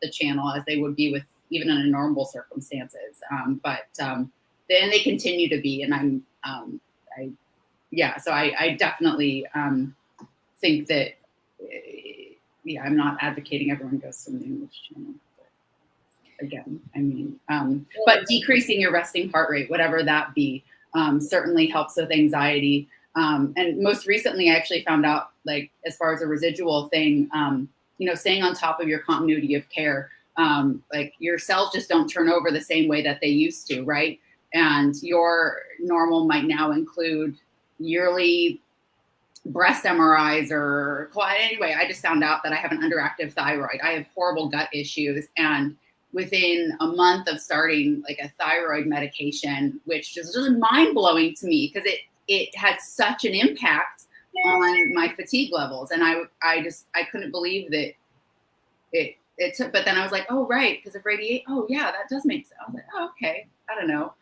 [SPEAKER 5] the channel, as they would be with even under normal circumstances. But then they continue to be. And so I definitely think that, I'm not advocating everyone goes swimming this channel. Again, I mean, but decreasing your resting heart rate, whatever that be, certainly helps with anxiety. And most recently, I actually found out, like, as far as a residual thing, staying on top of your continuity of care, like, your cells just don't turn over the same way that they used to, right? And your normal might now include yearly breast MRIs anyway, I just found out that I have an underactive thyroid. I have horrible gut issues. And within a month of starting like a thyroid medication, which is just mind blowing to me because it had such an impact on my fatigue levels. And I couldn't believe that it took, but then I was like, oh, right. Because of radiation. Oh yeah, that does make sense. I was like, oh, okay. I don't know.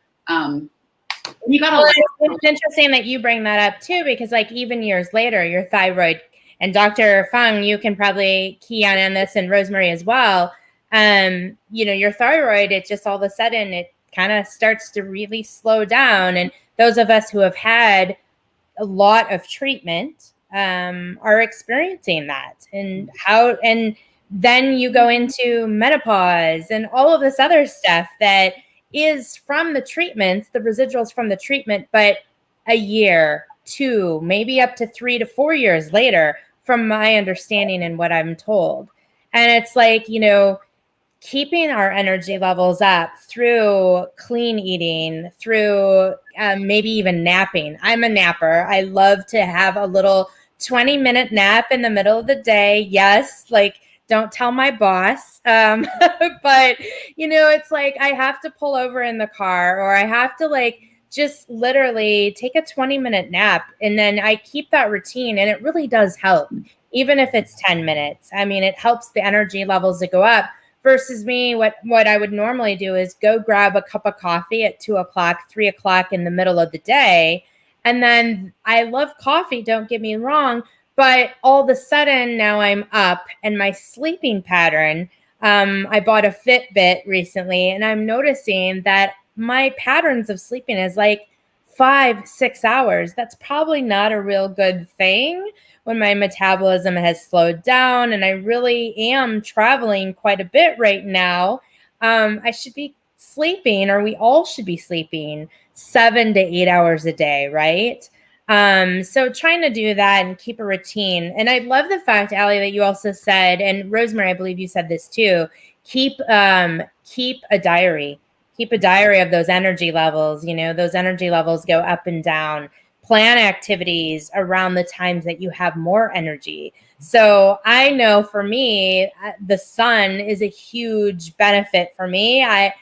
[SPEAKER 5] You got
[SPEAKER 3] it's interesting that you bring that up too, because like even years later, your thyroid, and Dr. Fung, you can probably key on this, and Rosemary as well. Your thyroid, it just all of a sudden it kind of starts to really slow down. And those of us who have had a lot of treatment are experiencing that. And then you go into menopause and all of this other stuff that is from the treatments, the residuals from the treatment, but a year, 2, maybe up to 3 to 4 years later, from my understanding and what I'm told. And it's like, keeping our energy levels up through clean eating, through maybe even napping. I'm a napper. I love to have a little 20-minute nap in the middle of the day. Yes, like, don't tell my boss. But, it's like I have to pull over in the car, or I have to like just literally take a 20-minute nap. And then I keep that routine, and it really does help. Even if it's 10 minutes. I mean, it helps the energy levels to go up. Versus me, what I would normally do is go grab a cup of coffee at 2 o'clock, 3 o'clock in the middle of the day. And then I love coffee, don't get me wrong, but all of a sudden now I'm up, and my sleeping pattern, I bought a Fitbit recently, and I'm noticing that my patterns of sleeping is like 5-6 hours. That's probably not a real good thing when my metabolism has slowed down, and I really am traveling quite a bit right now. I should be sleeping, or we all should be sleeping 7 to 8 hours a day, right? So trying to do that and keep a routine. And I love the fact, Allie, that you also said, and Rosemary, I believe you said this too, keep a diary. Keep a diary of those energy levels. Those energy levels go up and down. Plan activities around the times that you have more energy. So I know for me, the sun is a huge benefit for me. I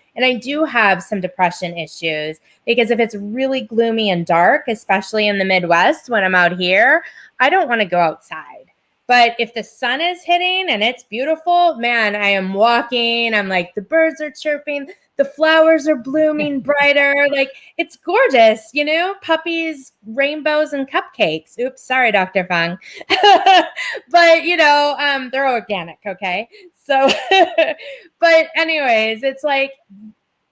[SPEAKER 3] do have some depression issues, because if it's really gloomy and dark, especially in the Midwest when I'm out here, I don't want to go outside. But if the sun is hitting and it's beautiful, man, I am walking. I'm like, the birds are chirping. The flowers are blooming brighter. Like, it's gorgeous, puppies, rainbows, and cupcakes. Oops, sorry, Dr. Fung. But, they're organic, okay? So, but anyways, it's like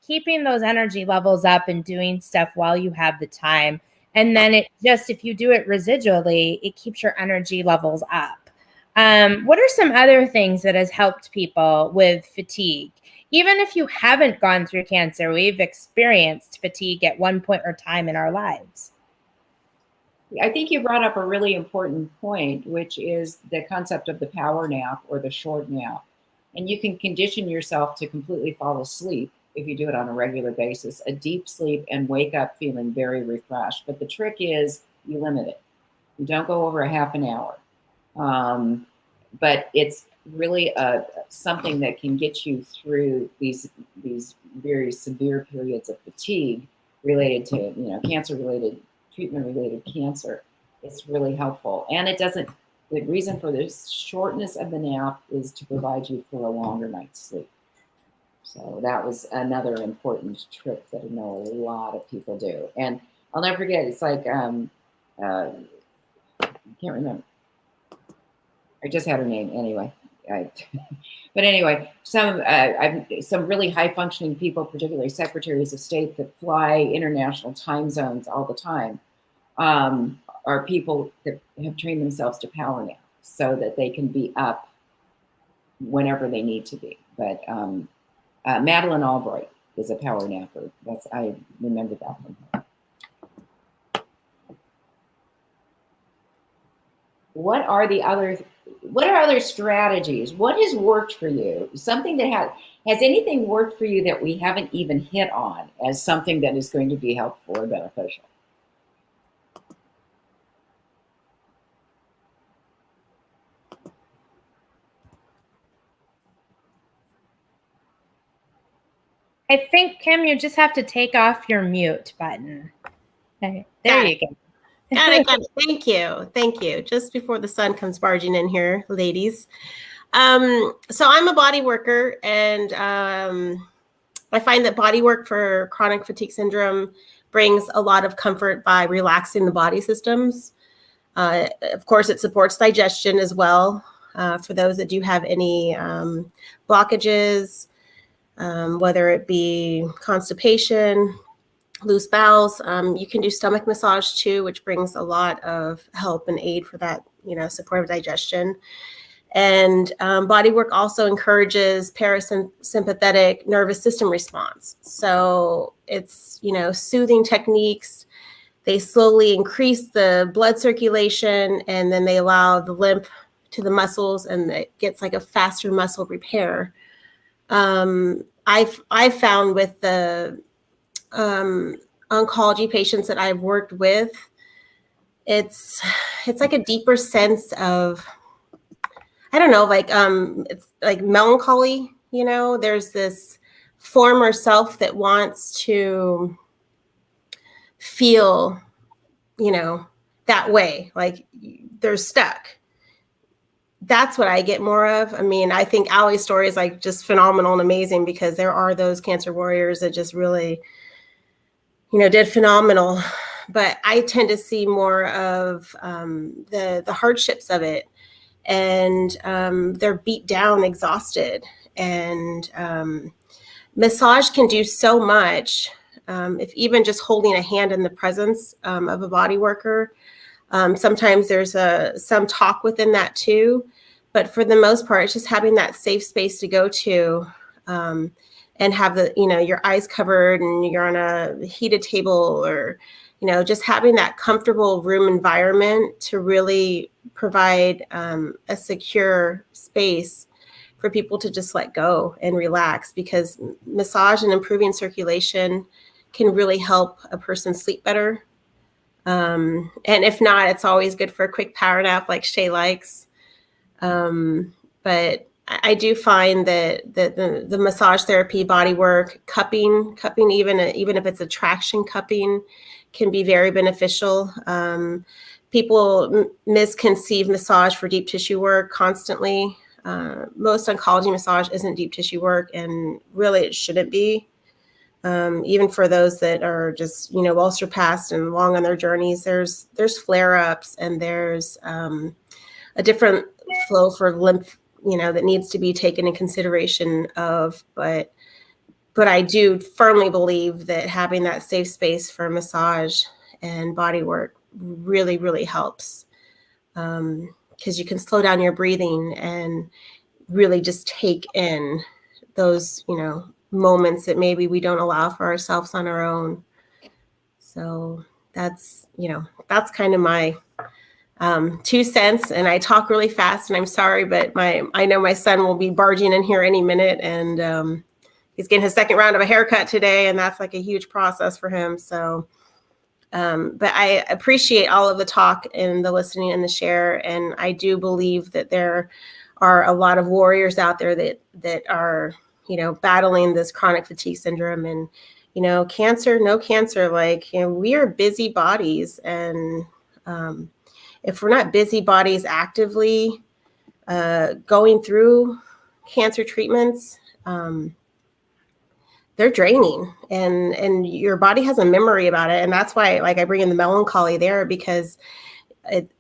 [SPEAKER 3] keeping those energy levels up and doing stuff while you have the time. And then if you do it residually, it keeps your energy levels up. What are some other things that has helped people with fatigue? Even if you haven't gone through cancer, we've experienced fatigue at one point or time in our lives.
[SPEAKER 1] I think you brought up a really important point, which is the concept of the power nap or the short nap. And you can condition yourself to completely fall asleep if you do it on a regular basis, a deep sleep, and wake up feeling very refreshed. But the trick is you limit it. You don't go over a half an hour. But it's really something that can get you through these very severe periods of fatigue related to cancer related treatment related cancer. It's really helpful, and it doesn't. The reason for this shortness of the nap is to provide you for a longer night's sleep. So that was another important trick that I know a lot of people do, and I'll never forget. It's like I can't remember. I just had her name anyway. But anyway, some really high functioning people, particularly secretaries of state that fly international time zones all the time, are people that have trained themselves to power nap so that they can be up whenever they need to be. But Madeleine Albright is a power napper. I remember that from her. What are other strategies? What has worked for you? Something that has anything worked for you that we haven't even hit on as something that is going to be helpful or beneficial?
[SPEAKER 3] I think, Kim, you just have to take off your mute button. Okay, there you go.
[SPEAKER 6] Got it. Thank you. Just before the sun comes barging in here, ladies. So I'm a body worker, and I find that body work for chronic fatigue syndrome brings a lot of comfort by relaxing the body systems. Of course, it supports digestion as well. For those that do have any blockages, whether it be constipation, loose bowels, you can do stomach massage too, which brings a lot of help and aid for that, support of digestion. And body work also encourages parasympathetic nervous system response. So it's, soothing techniques. They slowly increase the blood circulation, and then they allow the lymph to the muscles, and it gets like a faster muscle repair. I've found with the oncology patients that I've worked with, it's like a deeper sense of, I don't know, it's like melancholy, there's this former self that wants to feel, that way, like they're stuck. That's what I get more of. I mean, I think Allie's story is like just phenomenal and amazing, because there are those cancer warriors that just really, did phenomenal. But I tend to see more of the hardships of it, and they're beat down, exhausted. And massage can do so much. If even just holding a hand in the presence of a body worker, sometimes there's some talk within that too. But for the most part, it's just having that safe space to go to and have your eyes covered, and you're on a heated table, or, just having that comfortable room environment to really provide a secure space for people to just let go and relax, because massage and improving circulation can really help a person sleep better. And if not, it's always good for a quick power nap like Shay likes. But I do find that the massage therapy, body work, cupping, even if it's a traction cupping, can be very beneficial. People misconceive massage for deep tissue work constantly. Most oncology massage isn't deep tissue work, and really it shouldn't be. Even for those that are just, well surpassed and long on their journeys, there's flare-ups, and there's a different flow for lymph, that needs to be taken in consideration of. But I do firmly believe that having that safe space for massage and body work really, really helps, because you can slow down your breathing and really just take in those, moments that maybe we don't allow for ourselves on our own. So that's kind of my 2 cents. And I talk really fast, and I'm sorry, but I know my son will be barging in here any minute, and he's getting his second round of a haircut today, and that's like a huge process for him. So But I appreciate all of the talk and the listening and the share. And I do believe that there are a lot of warriors out there that are, battling this chronic fatigue syndrome. And, cancer, no cancer, we are busy bodies. And if we're not busy bodies actively going through cancer treatments, they're draining, and your body has a memory about it. And that's why I bring in the melancholy there, because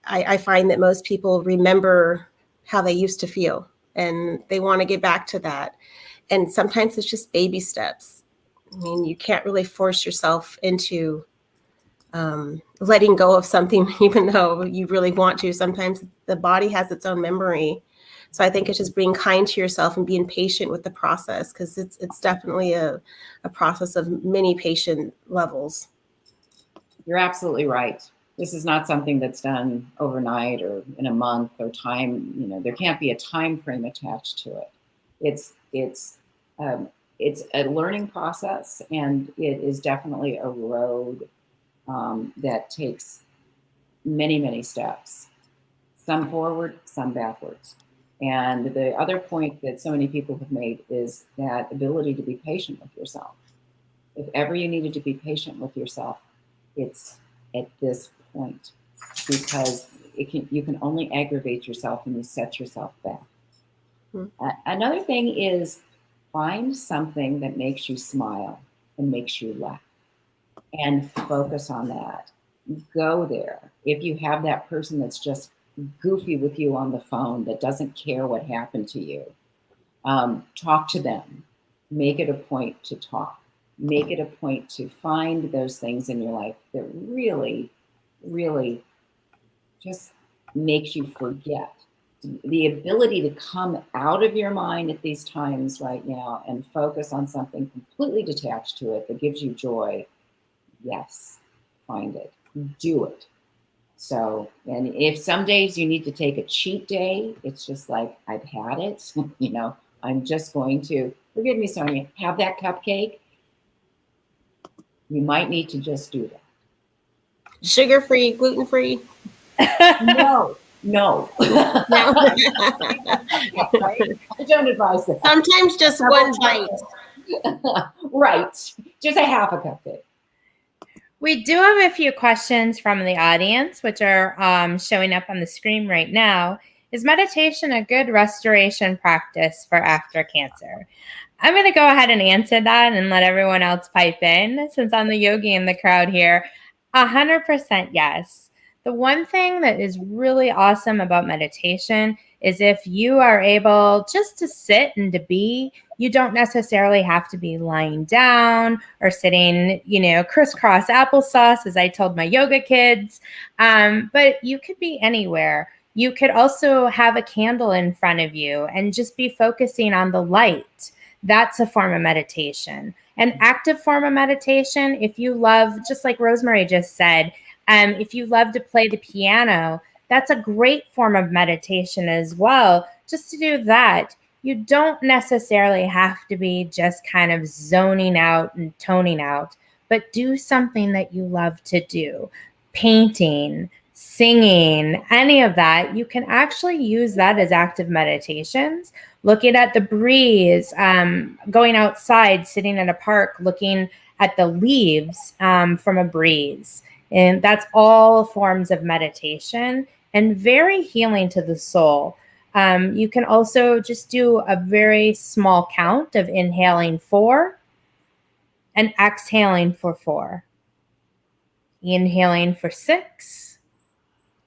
[SPEAKER 6] I find that most people remember how they used to feel and they want to get back to that. And sometimes it's just baby steps. I mean, you can't really force yourself into letting go of something, even though you really want to. Sometimes the body has its own memory. So I think it's just being kind to yourself and being patient with the process, because it's definitely a process of many patient levels.
[SPEAKER 1] You're absolutely right. This is not something that's done overnight or in a month or time. There can't be a time frame attached to it. It's a learning process, and it is definitely a road that takes many, many steps, some forward, some backwards. And the other point that so many people have made is that ability to be patient with yourself. If ever you needed to be patient with yourself, it's at this point, because you can only aggravate yourself and you set yourself back. Another thing is, find something that makes you smile and makes you laugh, and focus on that. Go there. If you have that person that's just goofy with you on the phone, that doesn't care what happened to you, talk to them. Make it a point to talk. Make it a point to find those things in your life that really, really just makes you forget. The ability to come out of your mind at these times right now and focus on something completely detached to it that gives you joy. Yes, find it, do it. So, and if some days you need to take a cheat day, it's just like, I've had it, I'm just going to, forgive me, Sonia, have that cupcake. You might need to just do that.
[SPEAKER 6] Sugar-free, gluten-free?
[SPEAKER 1] No.
[SPEAKER 6] No.
[SPEAKER 1] I don't advise that.
[SPEAKER 6] Sometimes just one bite.
[SPEAKER 1] Right. Just a half a cupcake.
[SPEAKER 3] We do have a few questions from the audience, which are showing up on the screen right now. Is meditation a good restoration practice for after cancer? I'm going to go ahead and answer that and let everyone else pipe in, since I'm the yogi in the crowd here. 100% yes. The one thing that is really awesome about meditation is if you are able just to sit and to be, you don't necessarily have to be lying down or sitting, crisscross applesauce, as I told my yoga kids. But you could be anywhere. You could also have a candle in front of you and just be focusing on the light. That's a form of meditation. An active form of meditation, if you love, just like Rosemary just said, if you love to play the piano, that's a great form of meditation as well. Just to do that, you don't necessarily have to be just kind of zoning out and toning out, but do something that you love to do. Painting, singing, any of that, you can actually use that as active meditations. Looking at the breeze, going outside, sitting in a park, looking at the leaves from a breeze. And that's all forms of meditation and very healing to the soul. You can also just do a very small count of inhaling 4 and exhaling for 4. Inhaling for 6,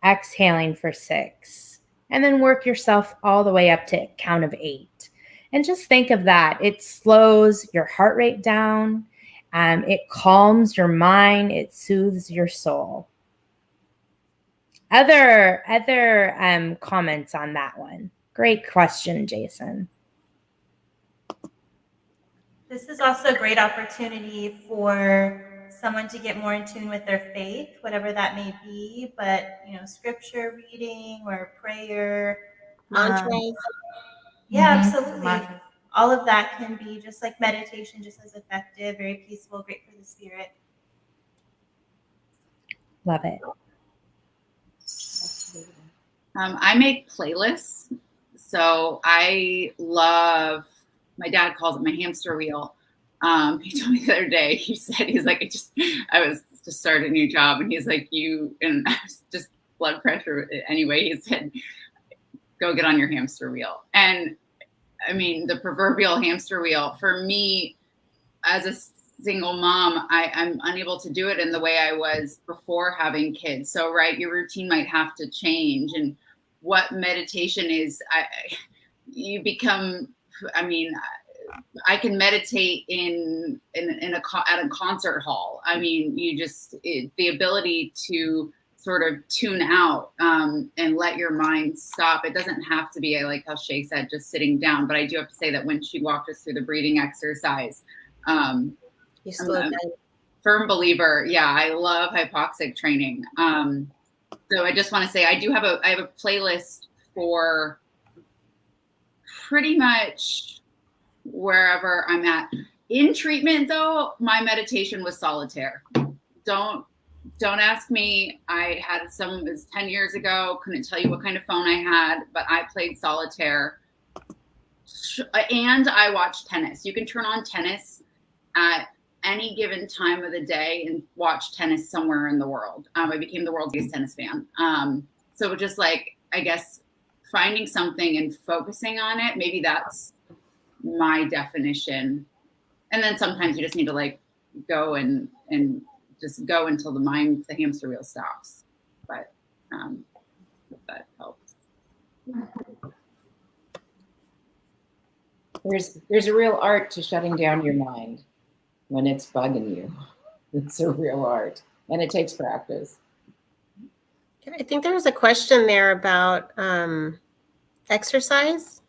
[SPEAKER 3] exhaling for 6, and then work yourself all the way up to a count of 8. And just think of that. It slows your heart rate down. It calms your mind. It soothes your soul. Other comments on that one? Great question, Jason.
[SPEAKER 4] This is also a great opportunity for someone to get more in tune with their faith, whatever that may be. But, scripture reading or prayer.
[SPEAKER 6] Mantras.
[SPEAKER 4] Yeah, absolutely. All of that can be just like meditation, just as effective, very peaceful, great for the spirit.
[SPEAKER 3] Love it.
[SPEAKER 1] Absolutely.
[SPEAKER 5] I make playlists. So I love, my dad calls it my hamster wheel. He told me the other day, he's like, I was just started a new job, and he's like, and I was just blood pressure. Anyway, he said, go get on your hamster wheel. And I mean, the proverbial hamster wheel for me as a single mom, I'm unable to do it in the way I was before having kids. So, right, your routine might have to change. And what meditation is, you become, I mean, I can meditate at a concert hall. I mean, the ability to sort of tune out and let your mind stop. It doesn't have to be, I like how Shay said, just sitting down. But I do have to say that when she walked us through the breathing exercise,
[SPEAKER 6] You
[SPEAKER 5] I'm
[SPEAKER 6] slow down.
[SPEAKER 5] a firm believer. Yeah, I love hypoxic training. So I just want to say I have a playlist for pretty much wherever I'm at. In treatment, though, my meditation was solitaire. Don't ask me. I had it was 10 years ago. Couldn't tell you what kind of phone I had, but I played solitaire. And I watched tennis. You can turn on tennis at any given time of the day and watch tennis somewhere in the world. I became the world's biggest tennis fan. So just like, I guess, finding something and focusing on it, maybe that's my definition. And then sometimes you just need to like go and just go until the hamster wheel stops. But if that helps.
[SPEAKER 1] There's a real art to shutting down your mind when it's bugging you. It's a real art, and it takes practice.
[SPEAKER 6] I think there was a question there about exercise.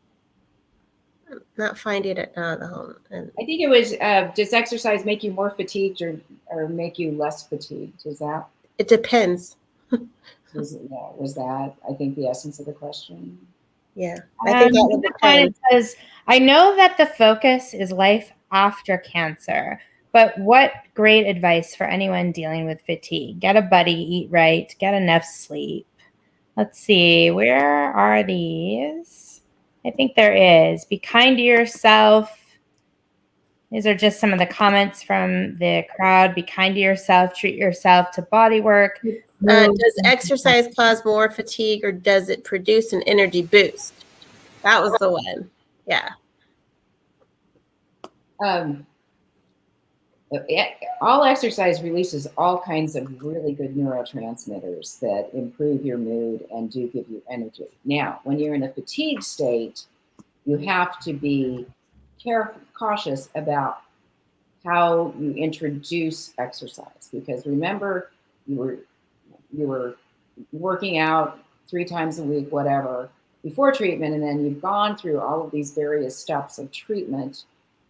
[SPEAKER 6] I'm not finding it now.
[SPEAKER 1] I think it was, does exercise make you more fatigued or make you less fatigued? Is that?
[SPEAKER 6] It depends.
[SPEAKER 1] Was that, I think, the essence of the question?
[SPEAKER 6] Yeah, I think that would depend.
[SPEAKER 3] It says, I know that the focus is life after cancer, but what great advice for anyone dealing with fatigue. Get a buddy, eat right, get enough sleep. Let's see, where are these? I think there is. Be kind to yourself. These are just some of the comments from the crowd. Be kind to yourself, treat yourself to body work.
[SPEAKER 6] Does exercise cause more fatigue, or does it produce an energy boost? That was the one. Yeah.
[SPEAKER 1] All exercise releases all kinds of really good neurotransmitters that improve your mood and do give you energy. Now, when you're in a fatigue state, you have to be cautious about how you introduce exercise, because remember, you were working out 3 times a week, whatever, before treatment, and then you've gone through all of these various steps of treatment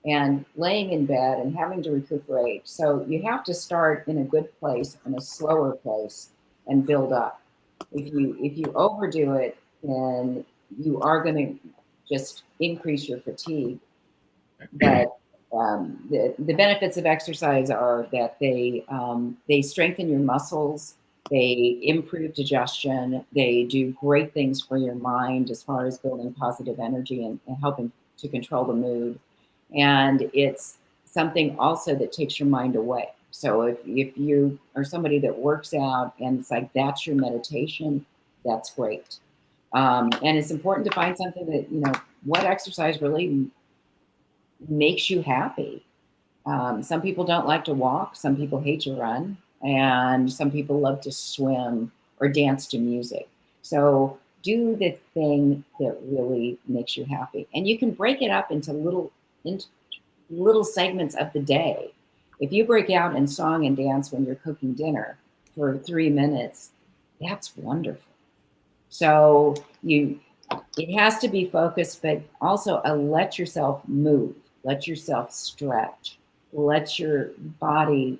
[SPEAKER 1] and laying in bed and having to recuperate. So you have to start in a good place and a slower place and build up. If you overdo it, then you are going to just increase your fatigue. But the benefits of exercise are that they strengthen your muscles, they improve digestion, they do great things for your mind as far as building positive energy and helping to control the mood. And it's something also that takes your mind away. So if you are somebody that works out and it's like that's your meditation, that's great. And it's important to find something that, what exercise really makes you happy. Some people don't like to walk, some people hate to run, and some people love to swim or dance to music. So do the thing that really makes you happy. And you can break it up into little segments of the day. If you break out in song and dance when you're cooking dinner for 3 minutes, that's wonderful. So it has to be focused, but also let yourself move, let yourself stretch, let your body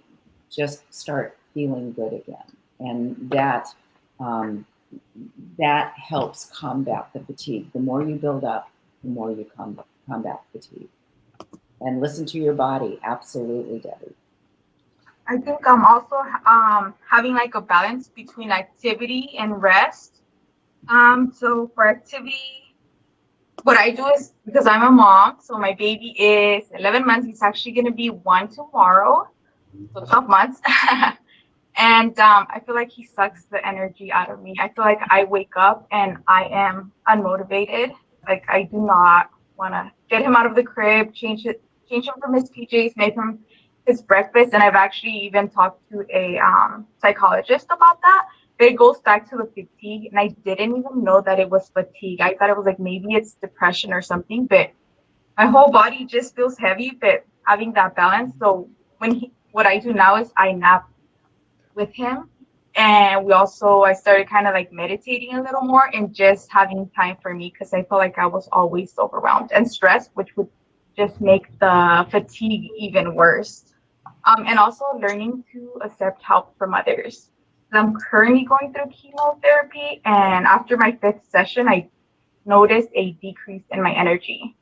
[SPEAKER 1] just start feeling good again. And that helps combat the fatigue. The more you build up, the more you combat fatigue. And listen to your body. Absolutely, Debbie.
[SPEAKER 7] I think I'm also having like a balance between activity and rest. So for activity, what I do is, because I'm a mom, so my baby is 11 months. He's actually going to be 1 tomorrow, so 12 months. And I feel like he sucks the energy out of me. I feel like I wake up and I am unmotivated. Like I do not want to get him out of the crib, change him from his PJs, make him his breakfast. And I've actually even talked to a psychologist about that. But it goes back to the fatigue, and I didn't even know that it was fatigue. I thought it was like maybe it's depression or something, but my whole body just feels heavy. But having that balance, so what I do now is I nap with him. And I started kind of like meditating a little more and just having time for me, because I felt like I was always overwhelmed and stressed, which would just make the fatigue even worse. And also learning to accept help from others. I'm currently going through chemotherapy, and after my 5th session, I noticed a decrease in my energy.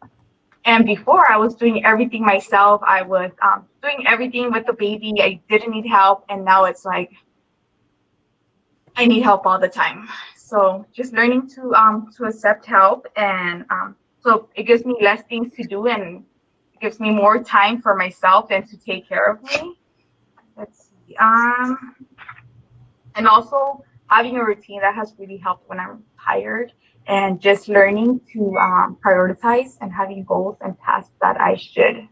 [SPEAKER 7] And before, I was doing everything myself. I was doing everything with the baby. I didn't need help. And now it's like I need help all the time. So just learning to accept help, and so it gives me less things to do, and it gives me more time for myself and to take care of me. Let's see. And also having a routine that has really helped when I'm tired, and just learning to prioritize and having goals and tasks that I should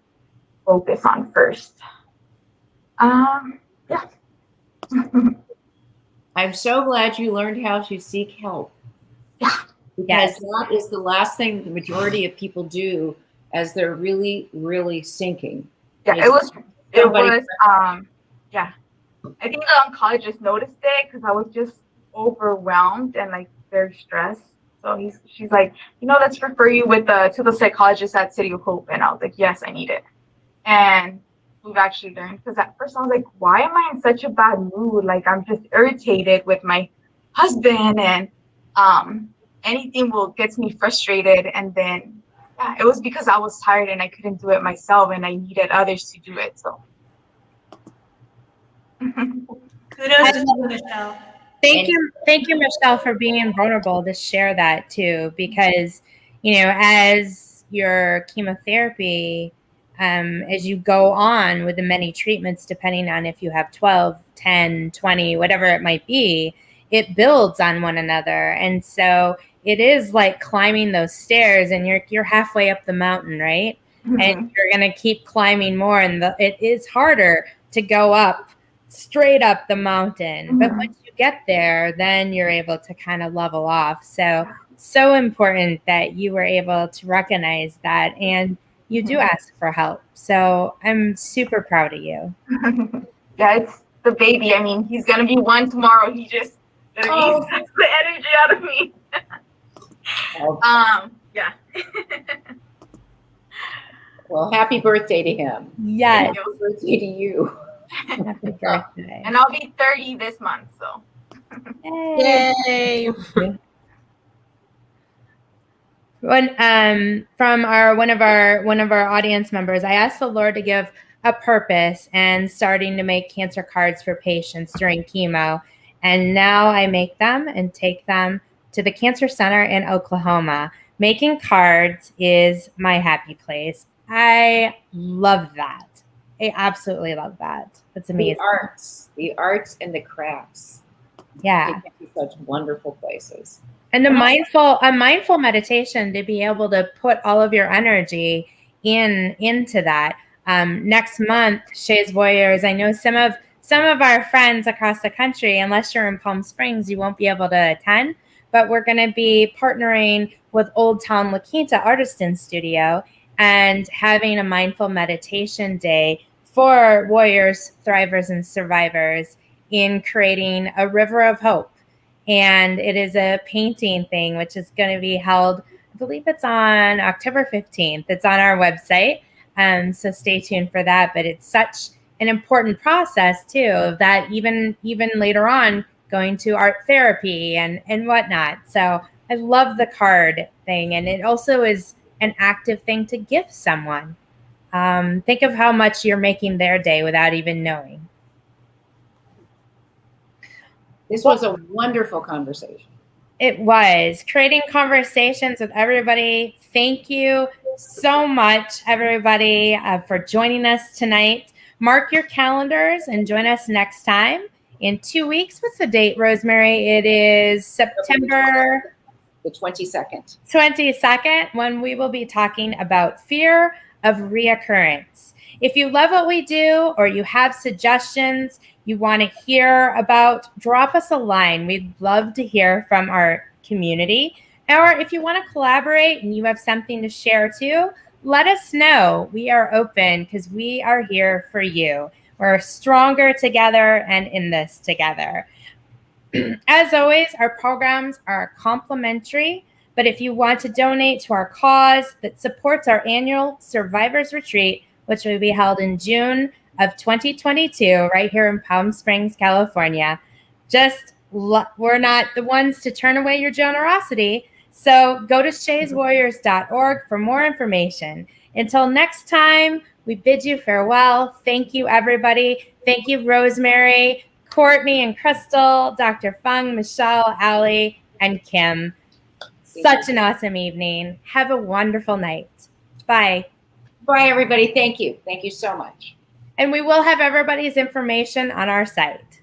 [SPEAKER 7] focus on first. Yeah.
[SPEAKER 1] I'm so glad you learned how to seek help.
[SPEAKER 7] Yeah.
[SPEAKER 1] Because
[SPEAKER 3] Yes.
[SPEAKER 1] that is the last thing the majority of people do as they're really, really sinking.
[SPEAKER 7] Yeah, it was, yeah. I think the oncologist noticed it because I was just overwhelmed and like very stressed. So she's like, let's refer you to the psychologist at City of Hope. And I was like, yes, I need it. And we've actually learned, because at first I was like, why am I in such a bad mood? Like I'm just irritated with my husband, and anything gets me frustrated. And then it was because I was tired and I couldn't do it myself, and I needed others to do it. So
[SPEAKER 4] Kudos to you, Michelle.
[SPEAKER 3] Thank you, Michelle, for being vulnerable to share that too, because, as your chemotherapy, as you go on with the many treatments, depending on if you have 12, 10, 20, whatever it might be, it builds on one another. And so it is like climbing those stairs, and you're halfway up the mountain, right?
[SPEAKER 7] Mm-hmm.
[SPEAKER 3] And you're going to keep climbing more. And it is harder to go up straight up the mountain. Mm-hmm. But once you get there, then you're able to kind of level off. So important that you were able to recognize that, and you do ask for help. So I'm super proud of you.
[SPEAKER 7] Yeah, it's the baby. I mean, he's going to be 1 tomorrow. He just sucks the energy out of me. Yeah.
[SPEAKER 1] Well, happy birthday to him.
[SPEAKER 3] Yes.
[SPEAKER 1] Happy birthday to you.
[SPEAKER 3] Happy birthday.
[SPEAKER 7] And I'll be 30 this month, so.
[SPEAKER 6] Yay.
[SPEAKER 3] From one of our audience members, I asked the Lord to give a purpose and starting to make cancer cards for patients during chemo. And now I make them and take them to the Cancer Center in Oklahoma. Making cards is my happy place. I love that. I absolutely love that. That's amazing.
[SPEAKER 1] The arts and the crafts.
[SPEAKER 3] Yeah.
[SPEAKER 1] They can be such wonderful places.
[SPEAKER 3] And a mindful meditation to be able to put all of your energy into that. Next month, Shay's Warriors, I know some of our friends across the country, unless you're in Palm Springs, you won't be able to attend. But we're going to be partnering with Old Town La Quinta Artisan Studio and having a mindful meditation day for warriors, thrivers, and survivors in creating a river of hope. And it is a painting thing, which is going to be held, I believe it's on October 15th. It's on our website. So stay tuned for that. But it's such an important process too, of that even later on going to art therapy and whatnot. So I love the card thing. And it also is an active thing to give someone. Think of how much you're making their day without even knowing.
[SPEAKER 1] This was a wonderful conversation.
[SPEAKER 3] It was creating conversations with everybody. Thank you so much, everybody, for joining us tonight. Mark your calendars and join us next time. In 2 weeks, what's the date, Rosemary? It is September
[SPEAKER 1] The 22nd.
[SPEAKER 3] 22nd, when we will be talking about fear of reoccurrence. If you love what we do or you have suggestions you want to hear about, drop us a line. We'd love to hear from our community. Or if you want to collaborate and you have something to share too, let us know. We are open because we are here for you. We're stronger together and in this together. As always, our programs are complimentary, but if you want to donate to our cause that supports our annual Survivors Retreat, which will be held in June of 2022, right here in Palm Springs, California, we're not the ones to turn away your generosity. So go to shayswarriors.org for more information. Until next time, we bid you farewell. Thank you, everybody. Thank you, Rosemary, Courtney and Crystal, Dr. Fung, Michelle, Allie, and Kim. Such an awesome evening. Have a wonderful night. Bye.
[SPEAKER 1] Bye, everybody. Thank you. Thank you so much.
[SPEAKER 3] And we will have everybody's information on our site.